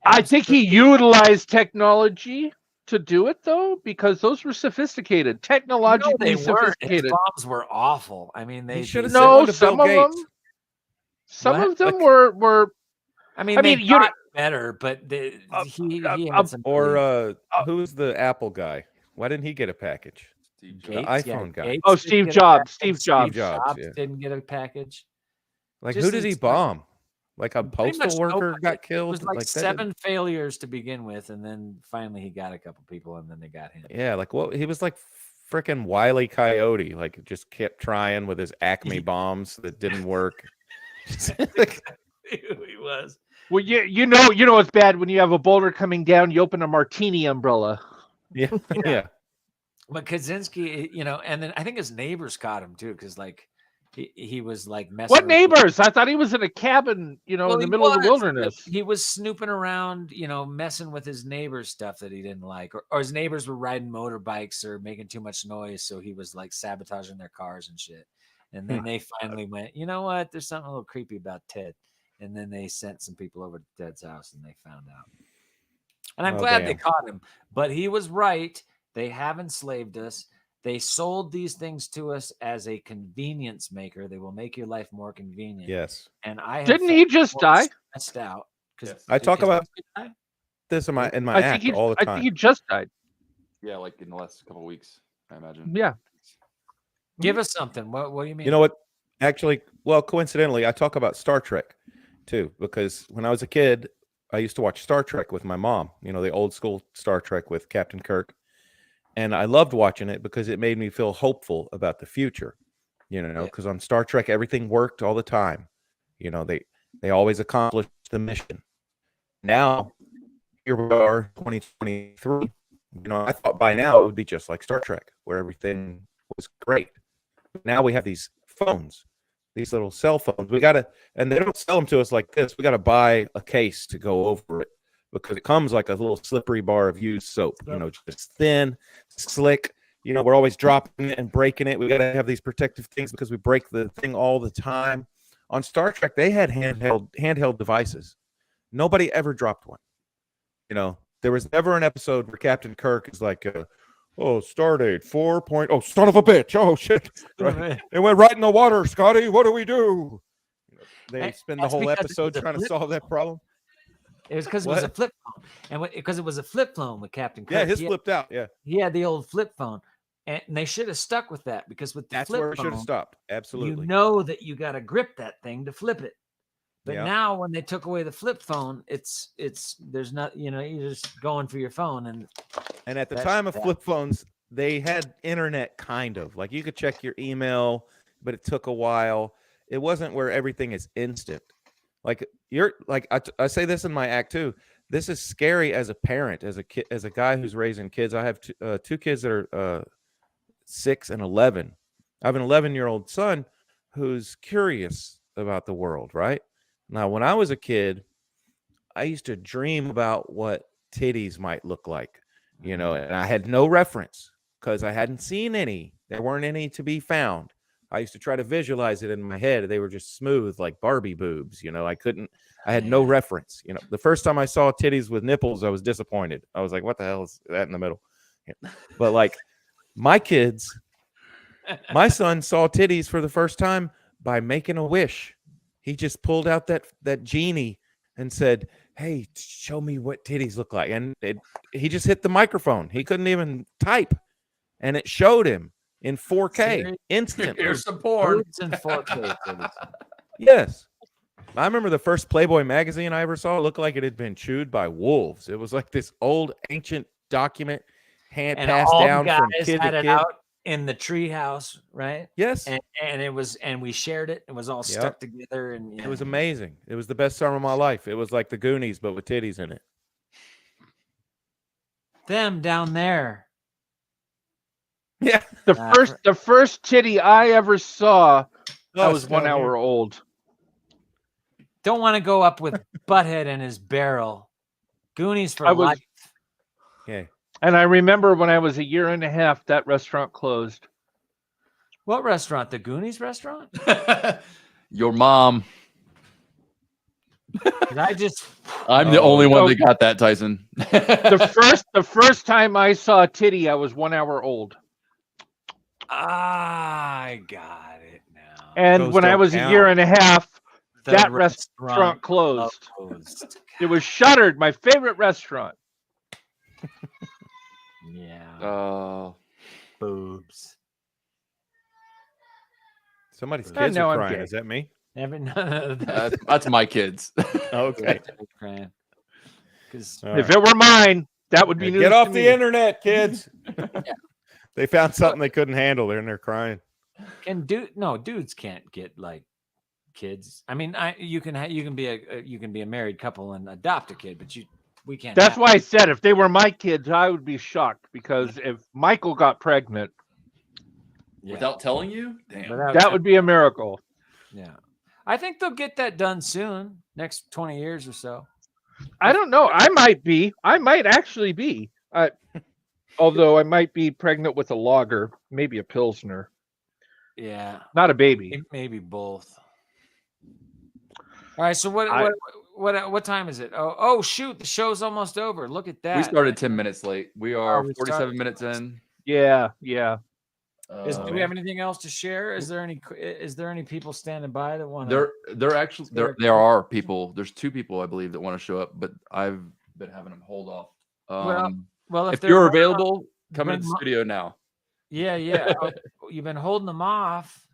I think he utilized technology to do it, though, because those were sophisticated, technologically sophisticated. His bombs were awful. I mean, they should have some of them. Some of them were. I mean, they got better, but he had some. Or who's the Apple guy? Why didn't he get a package? The iPhone guy. Oh, Steve Jobs. Steve Jobs didn't get a package. Like, who did he bomb? Like a postal worker got killed? It was like 7 failures to begin with, and then finally he got a couple people, and then they got him. Yeah, like, well, he was like freaking Wile E. Coyote. Like, just kept trying with his Acme bombs that didn't work. He was. Well, you know it's bad when you have a boulder coming down. You open a martini umbrella. Yeah. But Kaczynski, you know, and then I think his neighbors caught him too, because like he was like messing. What neighbors? I thought he was in a cabin, you know, in the middle of the wilderness. He was snooping around, you know, messing with his neighbors' stuff that he didn't like, or his neighbors were riding motorbikes or making too much noise, so he was like sabotaging their cars and shit. And then they finally went, you know what? There's something a little creepy about Ted. And then they sent some people over to Ted's house, and they found out. And I'm glad they caught him. But he was right. They have enslaved us. They sold these things to us as a convenience maker. They will make your life more convenient. Yes. And I didn't he just die? Stressed out. I talk about this in my act all the time. I think he just died. Yeah, like in the last couple of weeks, I imagine. Yeah. Give us something. What do you mean? You know what? Actually, well, coincidentally, I talk about Star Trek too, because when I was a kid, I used to watch Star Trek with my mom, you know, the old school Star Trek with Captain Kirk. And I loved watching it because it made me feel hopeful about the future, you know, because on Star Trek, everything worked all the time. You know, they always accomplished the mission. Now, here we are, 2023. You know, I thought by now it would be just like Star Trek, where everything was great. Now we have these phones, these little cell phones. And they don't sell them to us like this. We got to buy a case to go over it, because it comes like a little slippery bar of used soap, you know, just thin, slick. You know, we're always dropping it and breaking it. We got to have these protective things because we break the thing all the time. On Star Trek, they had handheld devices. Nobody ever dropped one. You know, there was never an episode where Captain Kirk is like, Stardate 4. Oh, son of a bitch. Oh, shit. Right. It went right in the water, Scotty. What do we do? They spend the whole episode trying to solve that problem. It was because it was a flip phone, and because it was a flip phone with Captain Kirk. Yeah, his flipped out. Yeah, he had the old flip phone, and they should have stuck with that, because with the that's flip where it phone, should have stopped. Absolutely, you know that you got to grip that thing to flip it. But now, when they took away the flip phone, it's there's not, you know, you're just going for your phone, and at the time of flip phones, they had internet, kind of like you could check your email, but it took a while. It wasn't where everything is instant. Like I say this in my act too. This is scary as a parent, as a kid, as a guy who's raising kids. I have two kids that are 6 and 11. I have an 11-year-old son who's curious about the world. Right now, when I was a kid, I used to dream about what titties might look like, you know, and I had no reference because I hadn't seen any. There weren't any to be found. I used to try to visualize it in my head. They were just smooth, like Barbie boobs. You know, I had no reference. You know, the first time I saw titties with nipples, I was disappointed. I was like, what the hell is that in the middle? Yeah. But like my kids, my son saw titties for the first time by making a wish. he just pulled out that genie and said, "Hey, show me what titties look like." And he just hit the microphone. He couldn't even type, and it showed him in 4K instantly. Here's some porn. Boobs in 4K. Yes. I remember the first Playboy magazine I ever saw looked like it had been chewed by wolves. It was like this old ancient document passed down from kid to kid. Out in the treehouse, right? Yes. And we shared it. It was all stuck together, and it was amazing. It was the best summer of my life. It was like the Goonies, but with titties in it. Them down there. Yeah. The first titty I ever saw, I was 1 hour old. Don't want to go up with Butthead in his barrel. Goonies for life. Yeah. And I remember when I was 1.5 years, that restaurant closed. What restaurant? The Goonies restaurant? Your mom. I'm the only one that got that, Tyson. The first time I saw a titty, I was 1 hour old. I got it now. And when I was 1.5 years, that restaurant closed. It was shuttered. My favorite restaurant. Yeah. Boobs. Somebody's kids are crying. Is that me? That's my kids. Okay. Crying. If it were mine, that would be news. Get off the internet, kids. They found something they couldn't handle. They're crying. Dudes can't get like kids. I mean, you can be a married couple and adopt a kid, but we can't. That's why I said if they were my kids, I would be shocked, because if Michael got pregnant without telling you, that would be a miracle. Yeah, I think they'll get that done soon, next 20 years or so. I don't know. I might actually be. Although I might be pregnant with a lager, maybe a Pilsner. Yeah, not a baby. Maybe both. All right. So what time is it? Oh shoot! The show's almost over. Look at that. We started 10 minutes late. We are 47 minutes in. Yeah. Do we have anything else to share? Is there any people standing by that want to? There are people. There's 2 people I believe that want to show up, but I've been having them hold off. Well, if you're available, come into the studio now. Yeah. You've been holding them off.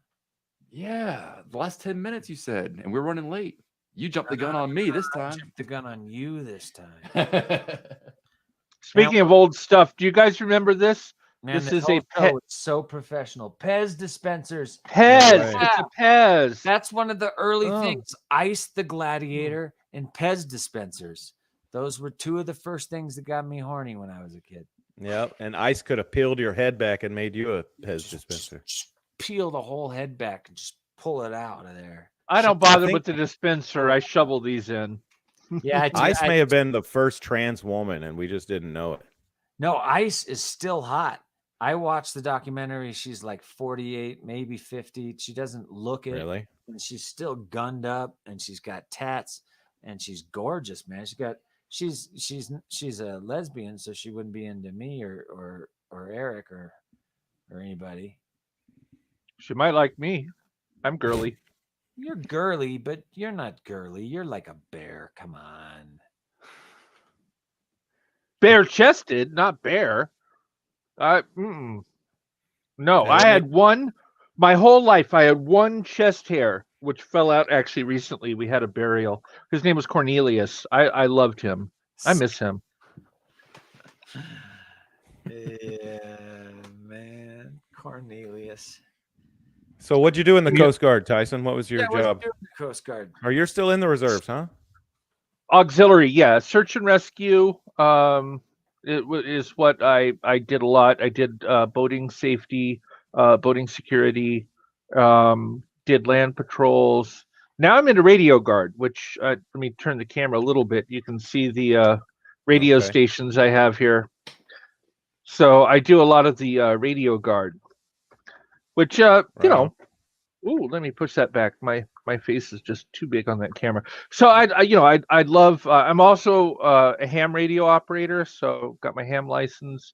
Yeah, the last 10 minutes you said, and we're running late. You jumped the gun on me this time. I jumped the gun on you this time. Speaking of old stuff, do you guys remember this? Man, this is it's so professional. Pez dispensers. Pez. Right. It's a Pez. That's one of the early things. Ice the Gladiator and Pez dispensers. Those were 2 of the first things that got me horny when I was a kid. Yep, and ice could have peeled your head back and made you a Pez dispenser. Just peel the whole head back and just pull it out of there. I don't bother with the dispenser. I shovel these in. Yeah, Ice may have been the first trans woman, and we just didn't know it. No, Ice is still hot. I watched the documentary. She's like 48, maybe 50. She doesn't look it. Really? And she's still gunned up, and she's got tats, and she's gorgeous, man. She's a lesbian, so she wouldn't be into me or Eric or anybody. She might like me. I'm girly. You're girly, but you're not girly. You're like a bear. Come on. Bare-chested, not bear. No, I had one. My whole life, I had one chest hair, which fell out actually recently. We had a burial. His name was Cornelius. I loved him. I miss him. Yeah, man. Cornelius. So what'd you do in the Coast Guard, Tyson? What was your job? What did you do in the Coast Guard? Or you're still in the reserves, huh? Auxiliary, yeah. Search and rescue. Is what I did a lot. I did boating safety, boating security, did land patrols. Now I'm into radio guard, which let me turn the camera a little bit. You can see the radio stations I have here. So I do a lot of the radio guard, which you know. Ooh, let me push that back. My face is just too big on that camera. So I love. I'm also a ham radio operator, so got my ham license.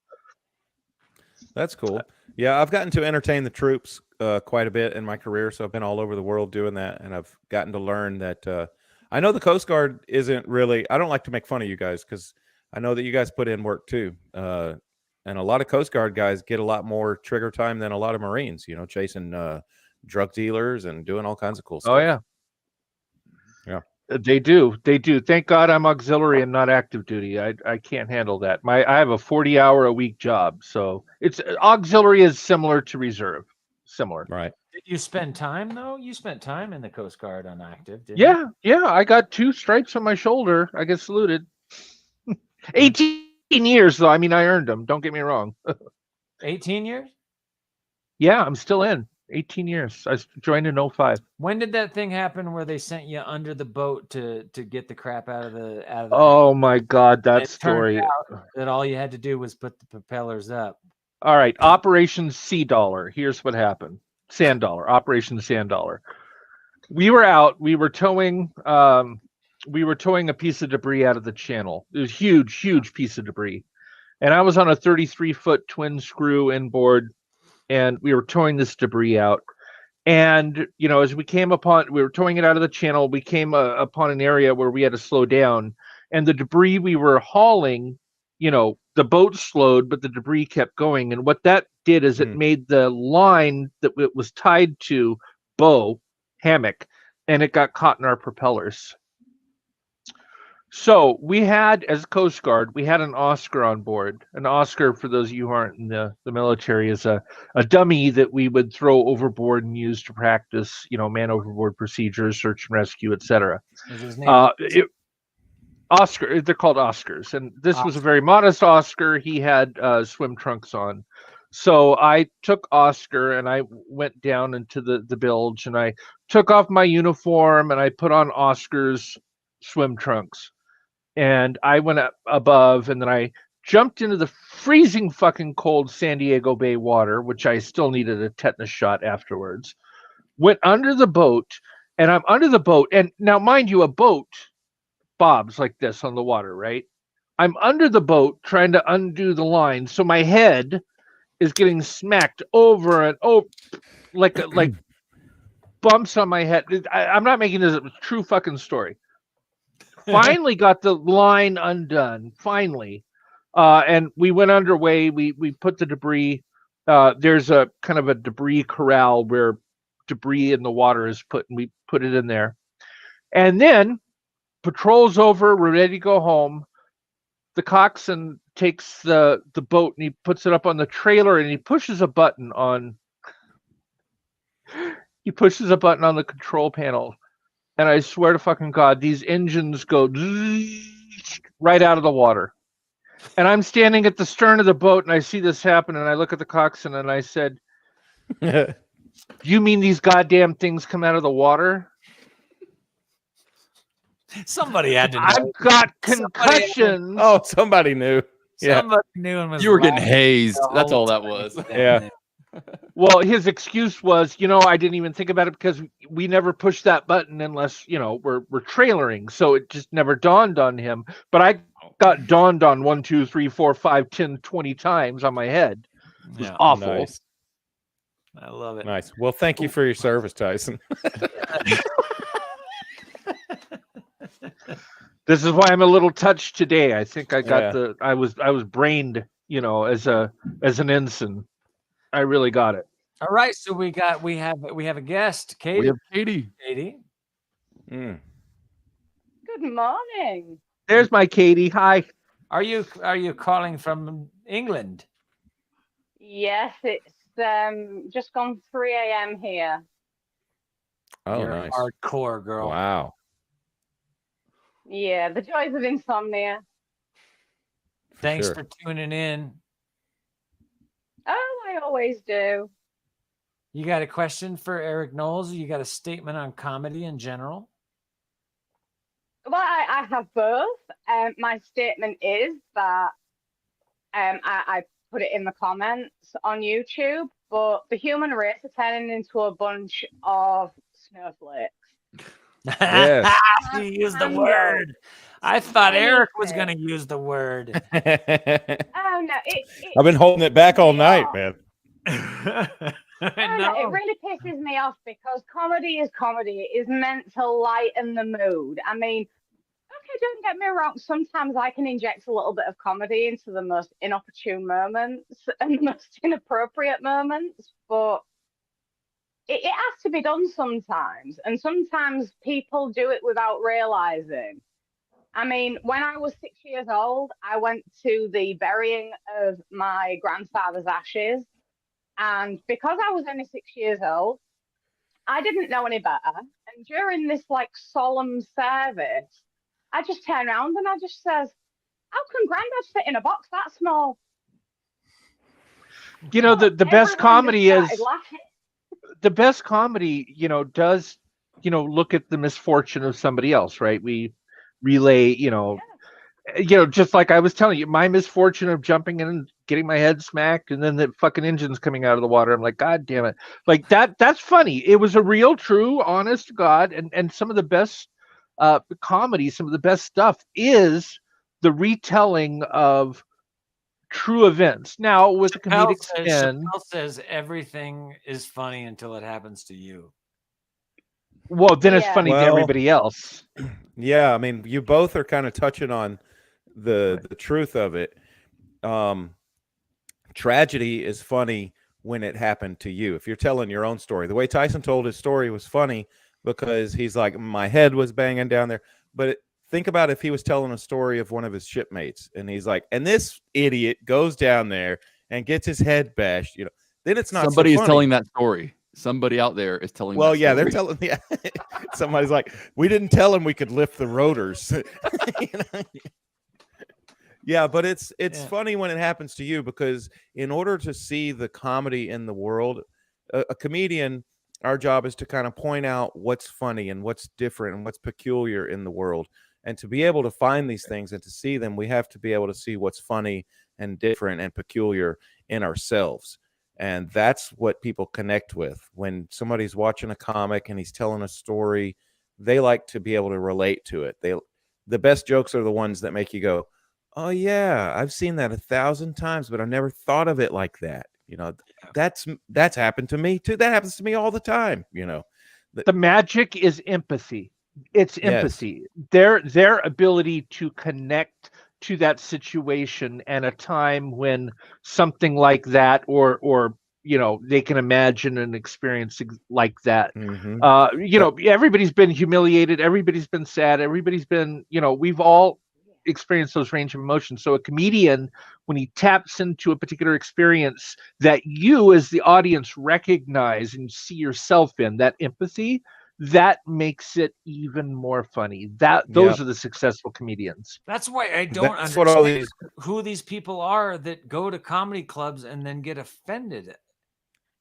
That's cool. Yeah, I've gotten to entertain the troops quite a bit in my career, so I've been all over the world doing that, and I've gotten to learn that I know the Coast Guard isn't really. I don't like to make fun of you guys because I know that you guys put in work too, and a lot of Coast Guard guys get a lot more trigger time than a lot of Marines. You know, chasing drug dealers and doing all kinds of cool stuff. Oh yeah, yeah. They do. Thank God I'm auxiliary and not active duty. I can't handle that. I have a 40-hour-a-week job, so it's auxiliary is similar to reserve. Similar. Right. Did you spend time though? You spent time in the Coast Guard on active, didn't you? Yeah. I got 2 stripes on my shoulder. I get saluted. 18 years though. I mean, I earned them. Don't get me wrong. 18 years? Yeah, I'm still in. 18 years. I joined in 05. When did that thing happen where they sent you under the boat to get the crap out of the Oh my God, that story. That all you had to do was put the propellers up. All right, Operation Sea Dollar. Here's what happened. Sand Dollar, Operation Sand Dollar. We were out, we were towing a piece of debris out of the channel. It was huge piece of debris. And I was on a 33-foot twin screw inboard, and we were towing this debris out. And, you know, as we were towing it out of the channel, we came upon an area where we had to slow down. And the debris we were hauling, you know, the boat slowed, but the debris kept going. And what that did is it made the line that it was tied to bow, hammock, and it got caught in our propellers. So we had, as Coast Guard, we had an Oscar on board. An Oscar, for those of you who aren't in the military, is a dummy that we would throw overboard and use to practice, you know, man overboard procedures, search and rescue, etc. Oscar, they're called Oscars, and this was a very modest Oscar. He had swim trunks on. So I took Oscar and I went down into the bilge, and I took off my uniform and I put on Oscar's swim trunks. And I went up above, and then I jumped into the freezing fucking cold San Diego Bay water, which I still needed a tetanus shot afterwards. Went under the boat, and I'm under the boat. And now, mind you, a boat bobs like this on the water, right? I'm under the boat trying to undo the line. So my head is getting smacked over and over like bumps on my head. I'm not making this a true fucking story. Finally got the line undone. Finally. And we went underway. We put the debris. There's a kind of a debris corral where debris in the water is put, and we put it in there. And then patrol's over. We're ready to go home. The coxswain takes the boat and he puts it up on the trailer, and he pushes a button on the control panel. And I swear to fucking God, these engines go right out of the water. And I'm standing at the stern of the boat, and I see this happen, and I look at the coxswain, and I said, "You mean these goddamn things come out of the water?" Somebody had to know. I've got concussions. Somebody knew. Somebody knew and was you were getting hazed. That's all that was. Yeah. Well, his excuse was, you know, I didn't even think about it because we never push that button unless, you know, we're trailering. So it just never dawned on him. But I got dawned on 1, 2, 3, 4, 5, 10, 20 times on my head. It was awful. Nice. I love it. Nice. Well, thank you for your service, Tyson. This is why I'm a little touched today. I think I got I was brained, you know, as an ensign. I really got it. All right, so we have a guest, Katie. We have Katie. Katie. Good morning. There's my Katie. Hi. Are you calling from England? Yes, it's just gone 3 a.m. here. Oh, You're nice. a hardcore girl. Wow. Yeah, the joys of insomnia. Thanks Sure. for tuning in. Oh, I always do. You got a question for Erik Knowles? You got a statement on comedy in general? Well, I have both. My statement is that I put it in the comments on YouTube, but the human race is turning into a bunch of snowflakes. Yes. He used the word. I thought Erik was going to use the word. Oh, no. I've been holding it back all night, man. It really pisses me off because comedy is comedy. It is meant to lighten the mood. I mean, okay, don't get me wrong. Sometimes I can inject a little bit of comedy into the most inopportune moments and the most inappropriate moments, but it has to be done sometimes. And sometimes people do it without realizing. I mean, when I was 6 years old, I went to the burying of my grandfather's ashes. And because I was only 6 years old, I didn't know any better. And during this like solemn service, I just turn around and I just says, "How can Granddad fit in a box that small?" You know, the best comedy is laughing. The best comedy, you know, does, you know, look at the misfortune of somebody else, right? We relay, you know, just like I was telling you, my misfortune of jumping in and getting my head smacked and then the fucking engine's coming out of the water. I'm like, God damn it. Like that's funny. It was a real, true, honest to God. And some of the best comedy, some of the best stuff is the retelling of true events. Now with a comedic spin. Chappelle says everything is funny until it happens to you. Well, then it's funny to everybody else. Yeah, I mean, you both are kind of touching on the truth of it. Tragedy is funny when it happened to you. If you're telling your own story, the way Tyson told his story was funny because he's like, my head was banging down there. But think about if he was telling a story of one of his shipmates, and he's like, and this idiot goes down there and gets his head bashed. You know, then it's not. Somebody so funny. is telling that story. Somebody out there is telling. Well, that yeah, story. they're telling. Yeah, somebody's like, we didn't tell him we could lift the rotors. You know? Yeah, but it's funny when it happens to you because in order to see the comedy in the world, a comedian, our job is to kind of point out what's funny and what's different and what's peculiar in the world. And to be able to find these things and to see them, we have to be able to see what's funny and different and peculiar in ourselves. And that's what people connect with. When somebody's watching a comic and he's telling a story, they like to be able to relate to it. The best jokes are the ones that make you go, oh yeah, I've seen that 1,000 times, but I never thought of it like that. You know, that's happened to me too. That happens to me all the time. You know, the magic is empathy. It's empathy. Their ability to connect to that situation and a time when something like that or you know, they can imagine an experience like that. Mm-hmm. You know, everybody's been humiliated, everybody's been sad, everybody's been, you know, we've all experienced those range of emotions. So a comedian, when he taps into a particular experience that you as the audience recognize and see yourself in, that empathy, that makes it even more funny. Those are the successful comedians. That's why I don't understand who these people are that go to comedy clubs and then get offended.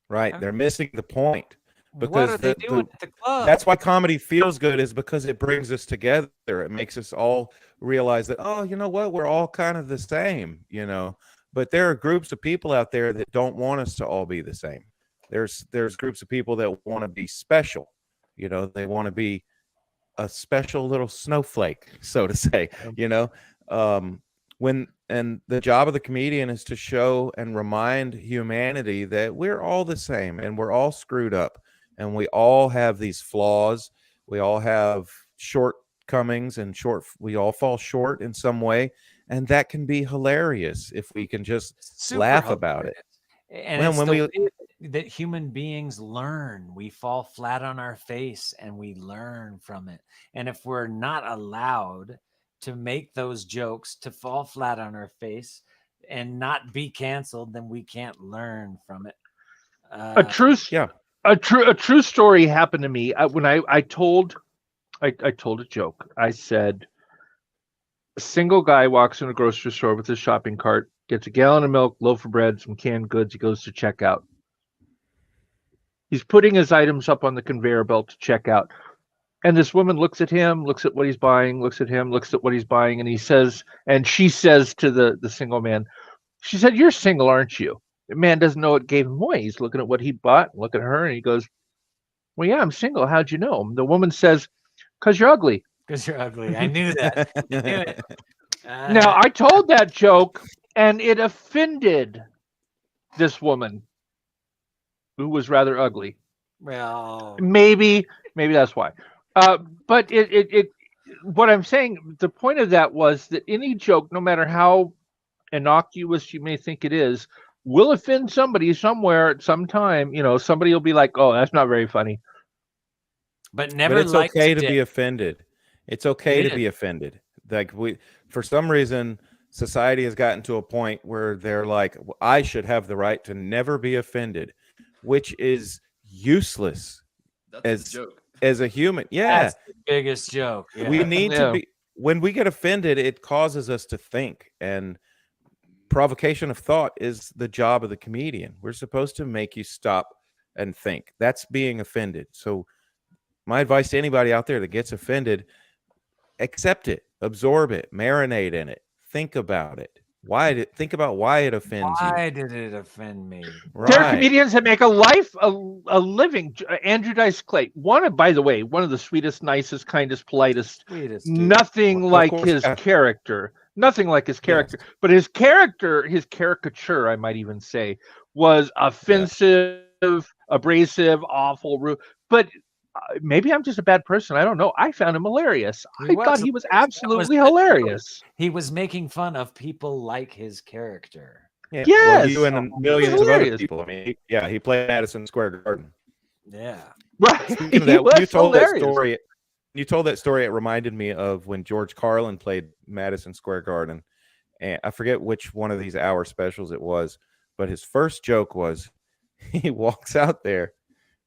Right. They're missing the point. Because what are they doing at the club? That's why comedy feels good, is because it brings us together. It makes us all realize that, oh, you know what? We're all kind of the same, you know. But there are groups of people out there that don't want us to all be the same. There's groups of people that want to be special. You know, they want to be a special little snowflake, so to say, you know. And the job of the comedian is to show and remind humanity that we're all the same and we're all screwed up. And we all have these flaws. We all have shortcomings and we all fall short in some way. And that can be hilarious if we can just laugh about it. And that human beings learn. We fall flat on our face and we learn from it. And if we're not allowed to make those jokes, to fall flat on our face and not be canceled, then we can't learn from it. A true story happened to me when I told a joke. I said, a single guy walks in a grocery store with his shopping cart, gets a gallon of milk, loaf of bread, some canned goods. He goes to check out. He's putting his items up on the conveyor belt to check out. And this woman looks at him, looks at what he's buying, looks at him, looks at what he's buying. And she says to the single man, she said, "You're single, aren't you?" The man doesn't know what gave him away. He's looking at what he bought, look at her, and he goes, "Well, yeah, I'm single. How'd you know?" The woman says, "'Cause you're ugly." Because you're ugly. I knew that. I knew it. Now, I told that joke, and it offended this woman. who was rather ugly. Well, Maybe that's why. But it what I'm saying, the point of that was that any joke, no matter how innocuous you may think it is, will offend somebody somewhere at some time. Somebody will be like, "Oh, that's not very funny." but never. But it's liked okay to it. be offended. It's okay to be offended. Like for some reason, society has gotten to a point where they're like, I should have the right to never be offended, which is useless. That's a joke. As a human. Yeah. That's the biggest joke. Yeah. We need to be, when we get offended, it causes us to think, and provocation of thought is the job of the comedian. We're supposed to make you stop and think. That's being offended. So my advice to anybody out there that gets offended, accept it, absorb it, marinate in it, think about it. Think about why it offends you. Why did it offend me? There are comedians that make a living. Andrew Dice Clay, by the way, one of the sweetest, nicest, kindest, politest. Nothing like his character. Nothing like his character. Yes. But his caricature, I might even say, was offensive, abrasive, awful, rude. But maybe I'm just a bad person. I don't know. I found him hilarious. I thought he was absolutely hilarious. He was making fun of people like his character. Yeah, yes, you and millions of other people. I mean, he played Madison Square Garden. Yeah, right. Speaking of that, you told that story. You told that story. It reminded me of when George Carlin played Madison Square Garden, and I forget which one of these hour specials it was, but his first joke was he walks out there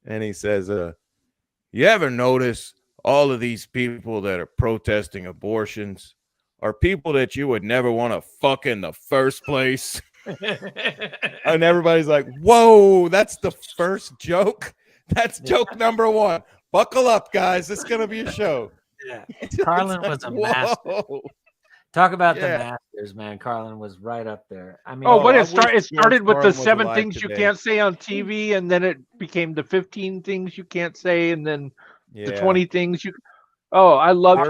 and he says, "You ever notice all of these people that are protesting abortions are people that you would never want to fuck in the first place?" And everybody's like, "Whoa, that's the first joke? That's joke number one. Buckle up, guys. It's going to be a show." Yeah. Carlin was a master. Talk about the masters, man. Carlin was right up there. I mean, it started with the 7 things you can't say on TV, and then it became the 15 things you can't say, and then the 20 things you. Oh, I love him.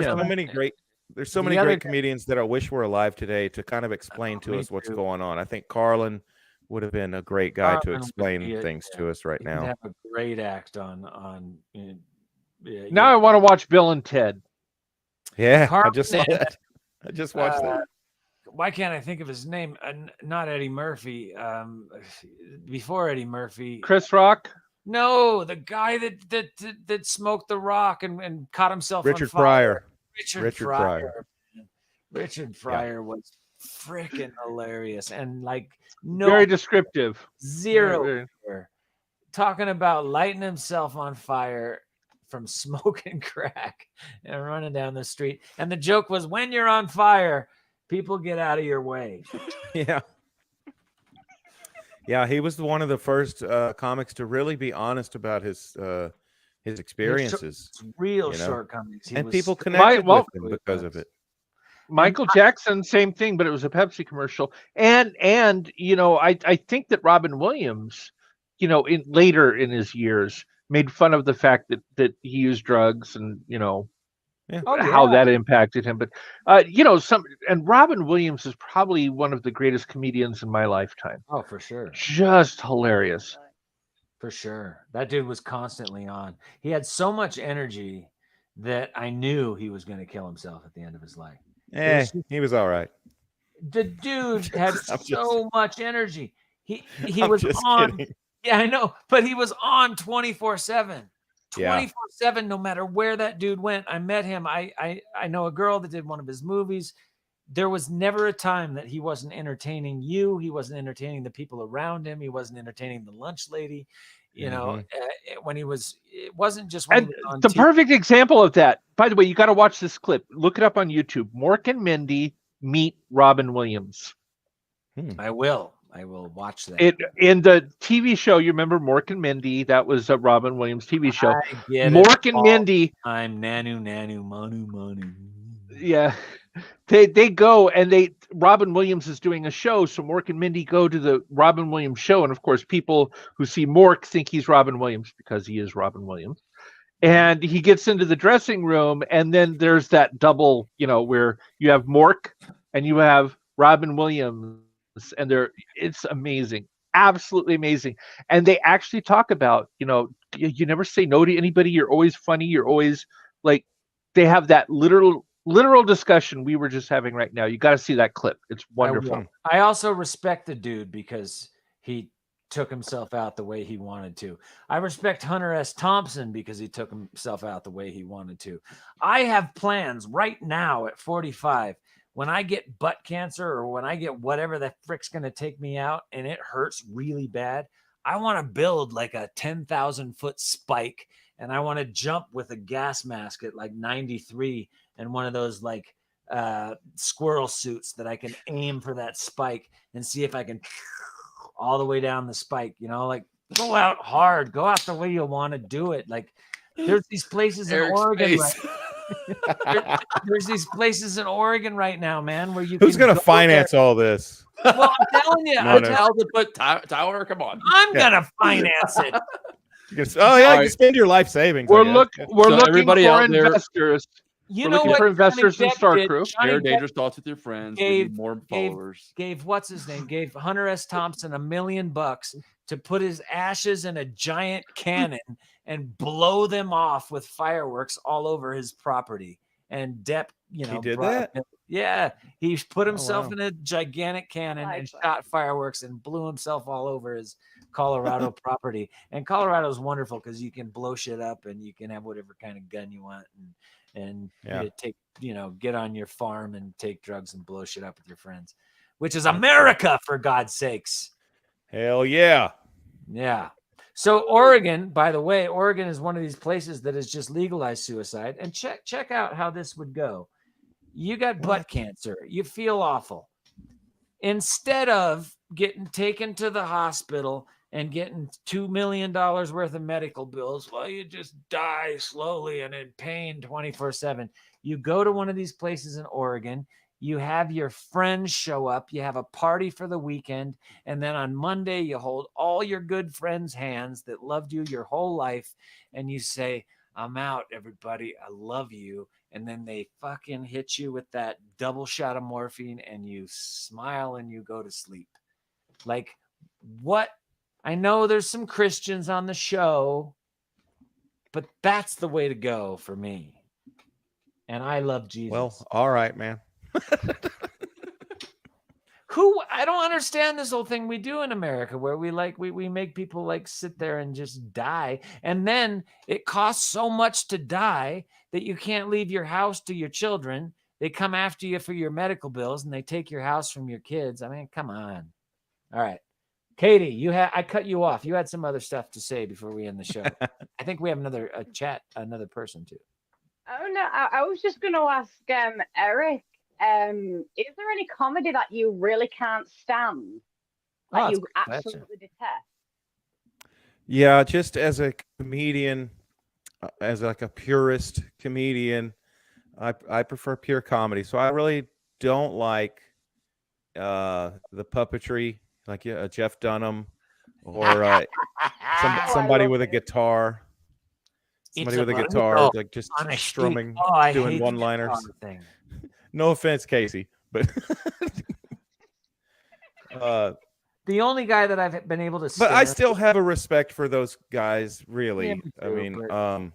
There's so many great comedians that I wish were alive today to kind of explain to us what's going on. I think Carlin would have been a great guy to explain things to us right now. Have a great act on. Now I want to watch Bill and Ted. Yeah, Carlin, I just saw that. I just watched that. Why can't I think of his name? Not Eddie Murphy. Before Eddie Murphy, Chris Rock. No, the guy that smoked the rock and caught himself Richard on fire. Pryor. Richard Pryor. Richard Pryor was freaking hilarious and very descriptive. Zero. Talking about lighting himself on fire from smoking crack and running down the street. And the joke was, when you're on fire, people get out of your way. Yeah. Yeah, he was one of the first comics to really be honest about his experiences. Real shortcomings. And people connected with him because of it. Michael Jackson, same thing, but it was a Pepsi commercial. And I think that Robin Williams, later in his years, made fun of the fact that he used drugs and how that impacted him. But and Robin Williams is probably one of the greatest comedians in my lifetime. Oh, for sure. Just hilarious. For sure. That dude was constantly on. He had so much energy that I knew he was going to kill himself at the end of his life. He was all right. The dude had so much energy. He was on. Kidding. Yeah, I know, but he was on 24/7. 24/7, no matter where that dude went. I met him. I know a girl that did one of his movies. There was never a time that he wasn't entertaining you. He wasn't entertaining the people around him. He wasn't entertaining the lunch lady. When he was, it wasn't just when he was on the TV. Perfect example of that. By the way, you got to watch this clip. Look it up on YouTube. Mork and Mindy meet Robin Williams. I will watch that. In the TV show, you remember Mork and Mindy? That was a Robin Williams TV show. Mork and Mindy. I'm Nanu, Manu, Manu. Yeah. They go and Robin Williams is doing a show, so Mork and Mindy go to the Robin Williams show, and of course people who see Mork think he's Robin Williams because he is Robin Williams. And he gets into the dressing room, and then there's that double, where you have Mork and you have Robin Williams, and it's amazing. absolutely amazing. And they actually talk about, you never say no to anybody. You're always funny. You're always like, they have that literal discussion we were just having right now. You got to see that clip. It's wonderful. I also respect the dude because he took himself out the way he wanted to. I respect Hunter S. Thompson because he took himself out the way he wanted to. I have plans right now at 45. When I get butt cancer or when I get whatever the frick's going to take me out and it hurts really bad, I want to build like a 10,000 foot spike, and I want to jump with a gas mask at like 93 and one of those like squirrel suits that I can aim for that spike and see if I can all the way down the spike, like go out hard, go out the way you want to do it. Like there's these places in Oregon, there's these places in Oregon right now, man, where you who's going to finance all this? Well, I'm telling you, Tyler, come on. I'm gonna finance it. You can spend your life savings. We're looking for investors. You know what? For investors in Star Crew. Share dangerous thoughts with your friends. Gave more followers. Gave what's his name? Gave Hunter S. Thompson $1 million to put his ashes in a giant cannon and blow them off with fireworks all over his property. And Depp, he did that. Yeah, he put himself in a gigantic cannon and shot fireworks and blew himself all over his Colorado property. And Colorado is wonderful because you can blow shit up and you can have whatever kind of gun you want and get on your farm and take drugs and blow shit up with your friends, which is America, for God's sakes. Hell yeah. Yeah. So Oregon, by the way, Oregon is one of these places that has just legalized suicide. And check out how this would go. You got butt cancer. You feel awful. Instead of getting taken to the hospital and getting $2 million worth of medical bills, well, you just die slowly and in pain 24/7. You go to one of these places in Oregon. You have your friends show up. You have a party for the weekend. And then on Monday, you hold all your good friends' hands that loved you your whole life. And you say, I'm out, everybody. I love you. And then they fucking hit you with that double shot of morphine and you smile and you go to sleep. Like, what? I know there's some Christians on the show, but that's the way to go for me. And I love Jesus. Well, all right, man. I don't understand this whole thing we do in America where we make people like sit there and just die. And then it costs so much to die that you can't leave your house to your children. They come after you for your medical bills and they take your house from your kids. I mean, come on. All right. Katie, I cut you off. You had some other stuff to say before we end the show. I think we have another person too. Oh no, I was just going to ask Eric. Is there any comedy that you really can't stand? That you absolutely detest? Yeah, just as a comedian, as like a purist comedian, I prefer pure comedy. So I really don't like the puppetry, like Jeff Dunham or somebody with a guitar. Somebody with a guitar, like just strumming, doing one-liners. No offense, Casey, but the only guy that I've been able to. But I still have a respect for those guys. Really, I mean, I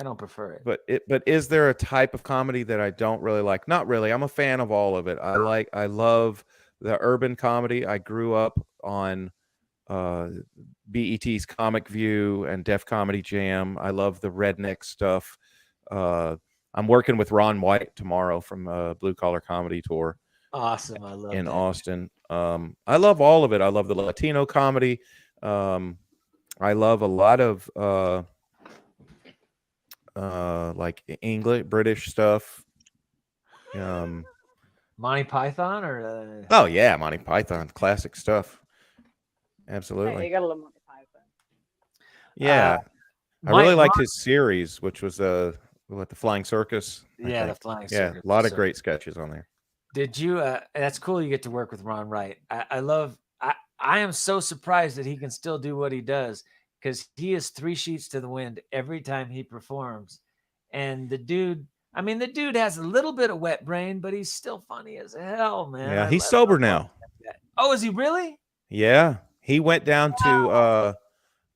don't prefer it. But is there a type of comedy that I don't really like? Not really. I'm a fan of all of it. I love the urban comedy. I grew up on BET's Comic View and Def Comedy Jam. I love the redneck stuff. I'm working with Ron White tomorrow from Blue Collar Comedy Tour. Awesome. I love in Austin. I love all of it. I love the Latino comedy. I love a lot of like English, British stuff. Monty Python or oh yeah, Monty Python, classic stuff. Absolutely. Hey, you gotta love Monty Python. Yeah. I really liked his series, which was the Flying Circus. Yeah, the Flying Circus. Yeah, a lot of great sketches on there. Did you that's cool you get to work with Ron Wright. I am so surprised that he can still do what he does, because he is 3 sheets to the wind every time he performs. And the dude has a little bit of wet brain, but he's still funny as hell, man. Yeah, he's sober now. Oh, is he really? Yeah. He went down to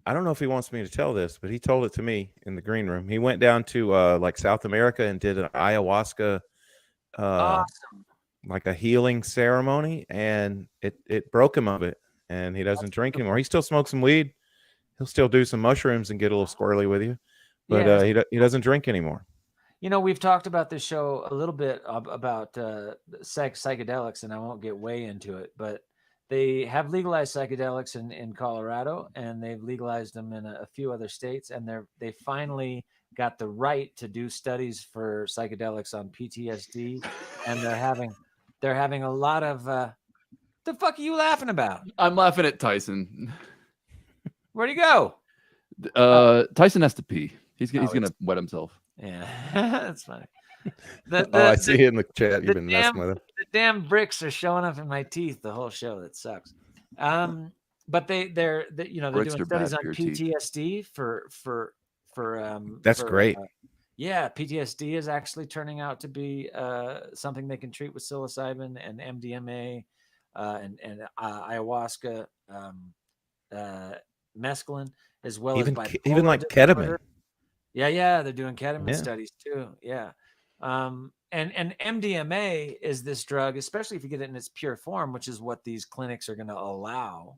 I don't know if he wants me to tell this, but he told it to me in the green room. He went down to like South America and did an ayahuasca Awesome. like a healing ceremony, and it broke him of it, and he doesn't drink anymore. He still smokes some weed. He'll still do some mushrooms and get a little squirrely with you, but he doesn't drink anymore. You know, we've talked about this show a little bit about psychedelics, and I won't get way into it, but they have legalized psychedelics in Colorado, and they've legalized them in a few other states, and they finally got the right to do studies for psychedelics on PTSD, and they're having a lot of the fuck are you laughing about? I'm laughing at Tyson. Where'd he go? Tyson has to pee. He's gonna wet himself. Yeah, that's funny. I see it in the chat. You've been messing with him. The damn bricks are showing up in my teeth the whole show. That sucks. But they're doing studies on PTSD for that's great. PTSD is actually turning out to be something they can treat with psilocybin and MDMA and ayahuasca, mescaline, as well as even like ketamine. Yeah, they're doing ketamine studies too. Yeah. And MDMA is this drug, especially if you get it in its pure form, which is what these clinics are going to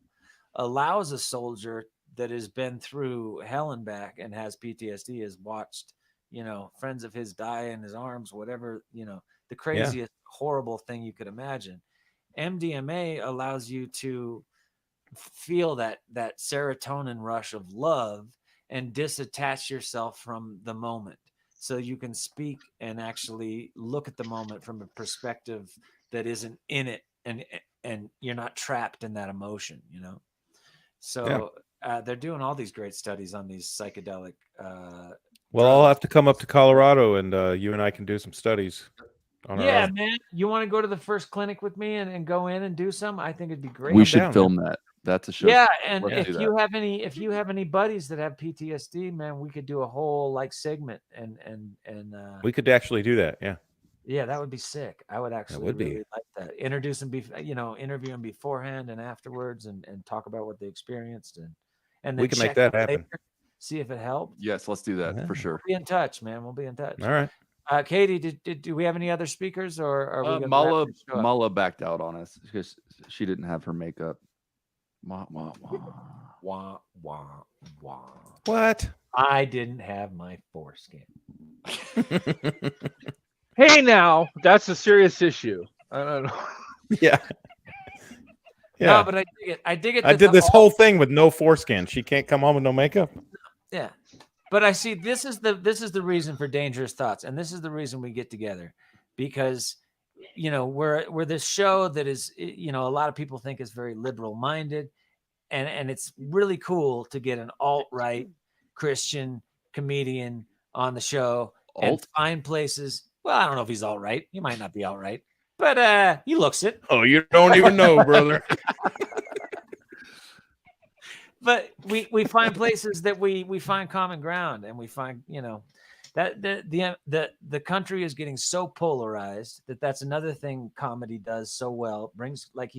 allows a soldier that has been through hell and back and has PTSD, has watched, friends of his die in his arms, whatever, the craziest, horrible thing you could imagine. MDMA allows you to feel that serotonin rush of love and disattach yourself from the moment, so you can speak and actually look at the moment from a perspective that isn't in it, and you're not trapped in that emotion, So they're doing all these great studies on these psychedelic. Well, I'll have to come up to Colorado, and you and I can do some studies. Man, you want to go to the first clinic with me and go in and do some? I think it'd be great. We should film that. That's a show. Yeah, and if you have any buddies that have PTSD, man, we could do a whole segment and we could actually do that. Yeah, that would be sick. I would actually really like that. Introduce them, interview them beforehand and afterwards, and talk about what they experienced, and then we can make that happen. Later, see if it helped. Yes, let's do that for sure. We'll be in touch, man. We'll be in touch. All right. Katie, do we have any other speakers, or are we Mala backed out on us because she didn't have her makeup. Wah, wah, wah. Wah, wah, wah. What? I didn't have my foreskin. Hey, now that's a serious issue. I don't know. Yeah. No, but I dig it. I dig it. I did this whole thing with no foreskin. She can't come home with no makeup. Yeah. But I see this is the reason for Dangerous Thoughts, and this is the reason we get together, because we're this show that is, a lot of people think is very liberal minded, and it's really cool to get an alt-right Christian comedian on the show and find places. Well, I don't know if he's alt-right. He might not be alt-right, but he looks it. Oh, you don't even know, brother. But we find places that we find common ground, and we find, that the country is getting so polarized that's another thing comedy does so well. It brings, like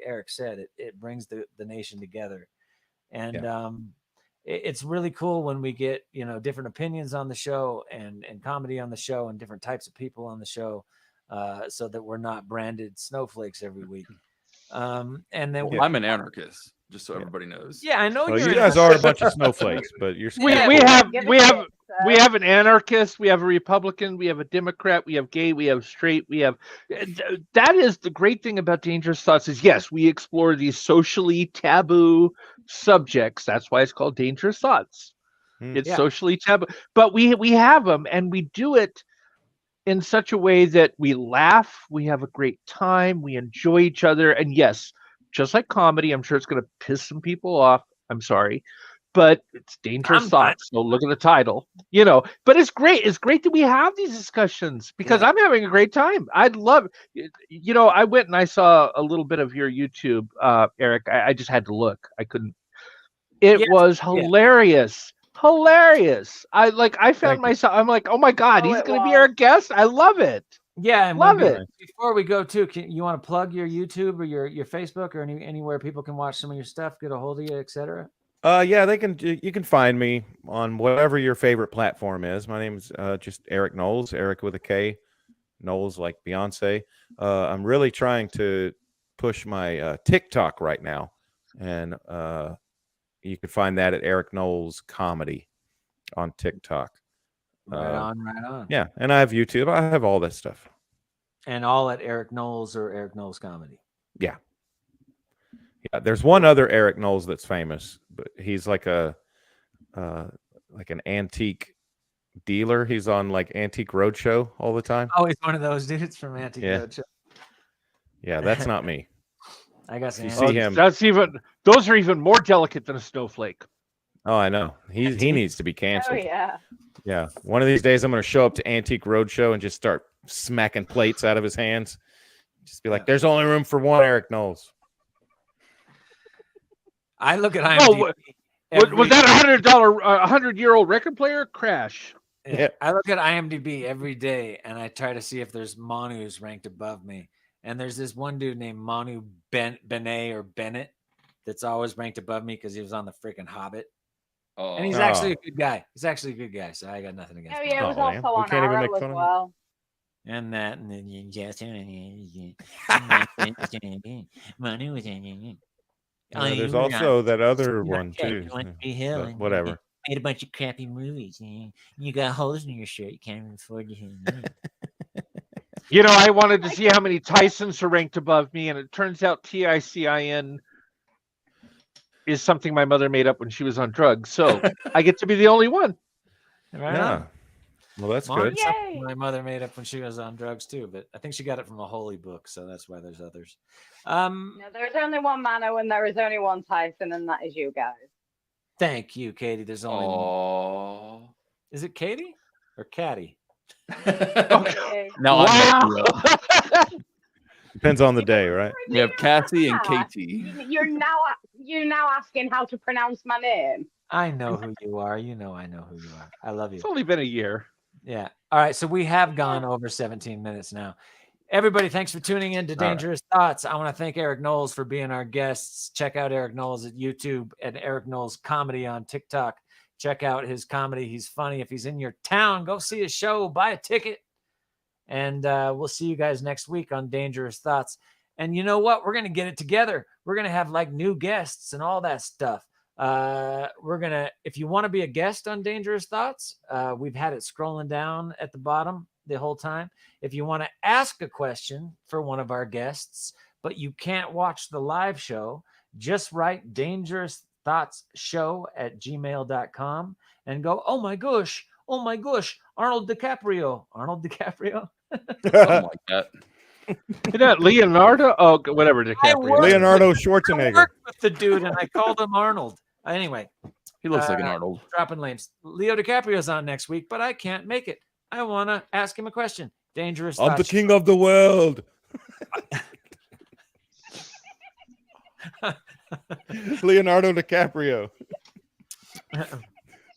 Erik said, it brings the nation together. And it's really cool when we get, different opinions on the show and comedy on the show and different types of people on the show, so that we're not branded snowflakes every week. And then I'm an anarchist. Just so everybody knows. Yeah, I know. Well, you guys are a bunch of snowflakes, but you're. We have an anarchist, we have a Republican, we have a Democrat, we have gay, we have straight, we have. That is the great thing about Dangerous Thoughts is, yes, we explore these socially taboo subjects. That's why it's called Dangerous Thoughts. It's socially taboo, but we have them, and we do it in such a way that we laugh, we have a great time, we enjoy each other, and yes. Just like comedy, I'm sure it's going to piss some people off. I'm sorry, but it's Dangerous Thoughts. So look at the title, But it's great. It's great that we have these discussions because I'm having a great time. I'd love, I went and I saw a little bit of your YouTube, Erik. I just had to look. I couldn't. It was hilarious. Hilarious. I found myself. I'm like, oh my God, he's going to be our guest. I love it. Yeah, and Love maybe it. before we go too, you want to plug your YouTube or your Facebook or anywhere people can watch some of your stuff, get a hold of you, etc.? Yeah, you can find me on whatever your favorite platform is. My name's just Erik Knowles, Erik with a K, Knowles like Beyonce. I'm really trying to push my TikTok right now, and you can find that at Erik Knowles Comedy on TikTok. Right on. Yeah, and I have YouTube. I have all that stuff. And all at Erik Knowles or Erik Knowles Comedy. Yeah. Yeah, there's one other Erik Knowles that's famous, but he's like an antique dealer. He's on like Antique Roadshow all the time. Oh, he's one of those dudes from Antique Roadshow. Yeah, that's not me. I guess you see him. Those are even more delicate than a snowflake. Oh, I know. He needs to be canceled. Oh yeah. Yeah. One of these days I'm going to show up to Antique Roadshow and just start smacking plates out of his hands. Just be like, there's only room for one Erik Knowles. I look at IMDb. Was that $100-year-old record player? Crash. Yeah. I look at IMDb every day and I try to see if there's Manus ranked above me. And there's this one dude named Manu Benet or Bennett that's always ranked above me because he was on the freaking Hobbit. Oh. And he's actually a good guy. He's actually a good guy, so I got nothing against him. Yeah, it was also on Arrow as well. And that, and then you just Manu was in. There's also that other one too. Whatever. Made a bunch of crappy movies. You got holes in your shirt. You can't even afford to. You know, I wanted to see how many Tysons are ranked above me, and it turns out TICIN is something my mother made up when she was on drugs. So I get to be the only one. Right on. Well, that's good. My mother made up when she was on drugs too, but I think she got it from a holy book, so that's why there's others. No, there's only one Mano and there is only one Tyson, and that is you guys. Thank you, Katie. There's only one. Is it Katie or Caddy? Okay. Now I'm depends on the day, right? We have Cassie and Katie. You're now asking how to pronounce my name. I know who you are. You know I know who you are. I love you. It's only been a year. Yeah. All right. So we have gone over 17 minutes now. Everybody, thanks for tuning in to Dangerous Thoughts. I want to thank Erik Knowles for being our guests. Check out Erik Knowles at YouTube and Erik Knowles Comedy on TikTok. Check out his comedy. He's funny. If he's in your town, go see his show, buy a ticket. And we'll see you guys next week on Dangerous Thoughts. And you know what? We're going to get it together. We're going to have like new guests and all that stuff. If you want to be a guest on Dangerous Thoughts, we've had it scrolling down at the bottom the whole time. If you want to ask a question for one of our guests, but you can't watch the live show, just write Dangerous Thoughts Show at gmail.com and go, oh my gosh, Arnold DiCaprio. Something like that. Isn't that Leonardo? Oh, whatever. DiCaprio. Leonardo I Schwarzenegger. worked with the dude and I called him Arnold. Anyway, he looks like an Arnold. Dropping lanes. Leo DiCaprio's on next week, but I can't make it. I want to ask him a question. Dangerous. I'm the king of the world. Leonardo DiCaprio.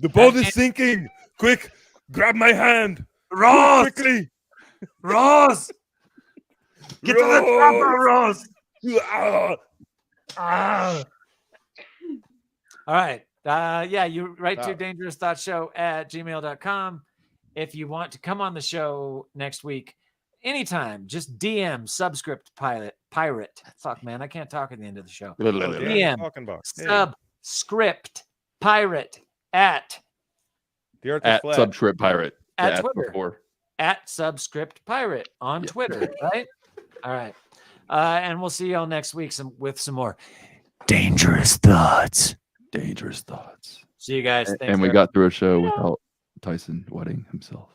The boat is sinking. Quick, grab my hand. Ross! Quickly. Ross! Get to the chopper, Ross! All right. You write to Dangerous Thought Show at gmail.com. If you want to come on the show next week, anytime, just DM Subscript Pirate. Fuck, man, I can't talk at the end of the show. DM Subscript Pirate at Subscript Pirate at Twitter. At Subscript Pirate on Twitter, right? All right. And we'll see y'all next week with some more Dangerous Thoughts. Dangerous Thoughts. See you guys. Thanks, and we got through a show without Tyson wetting himself.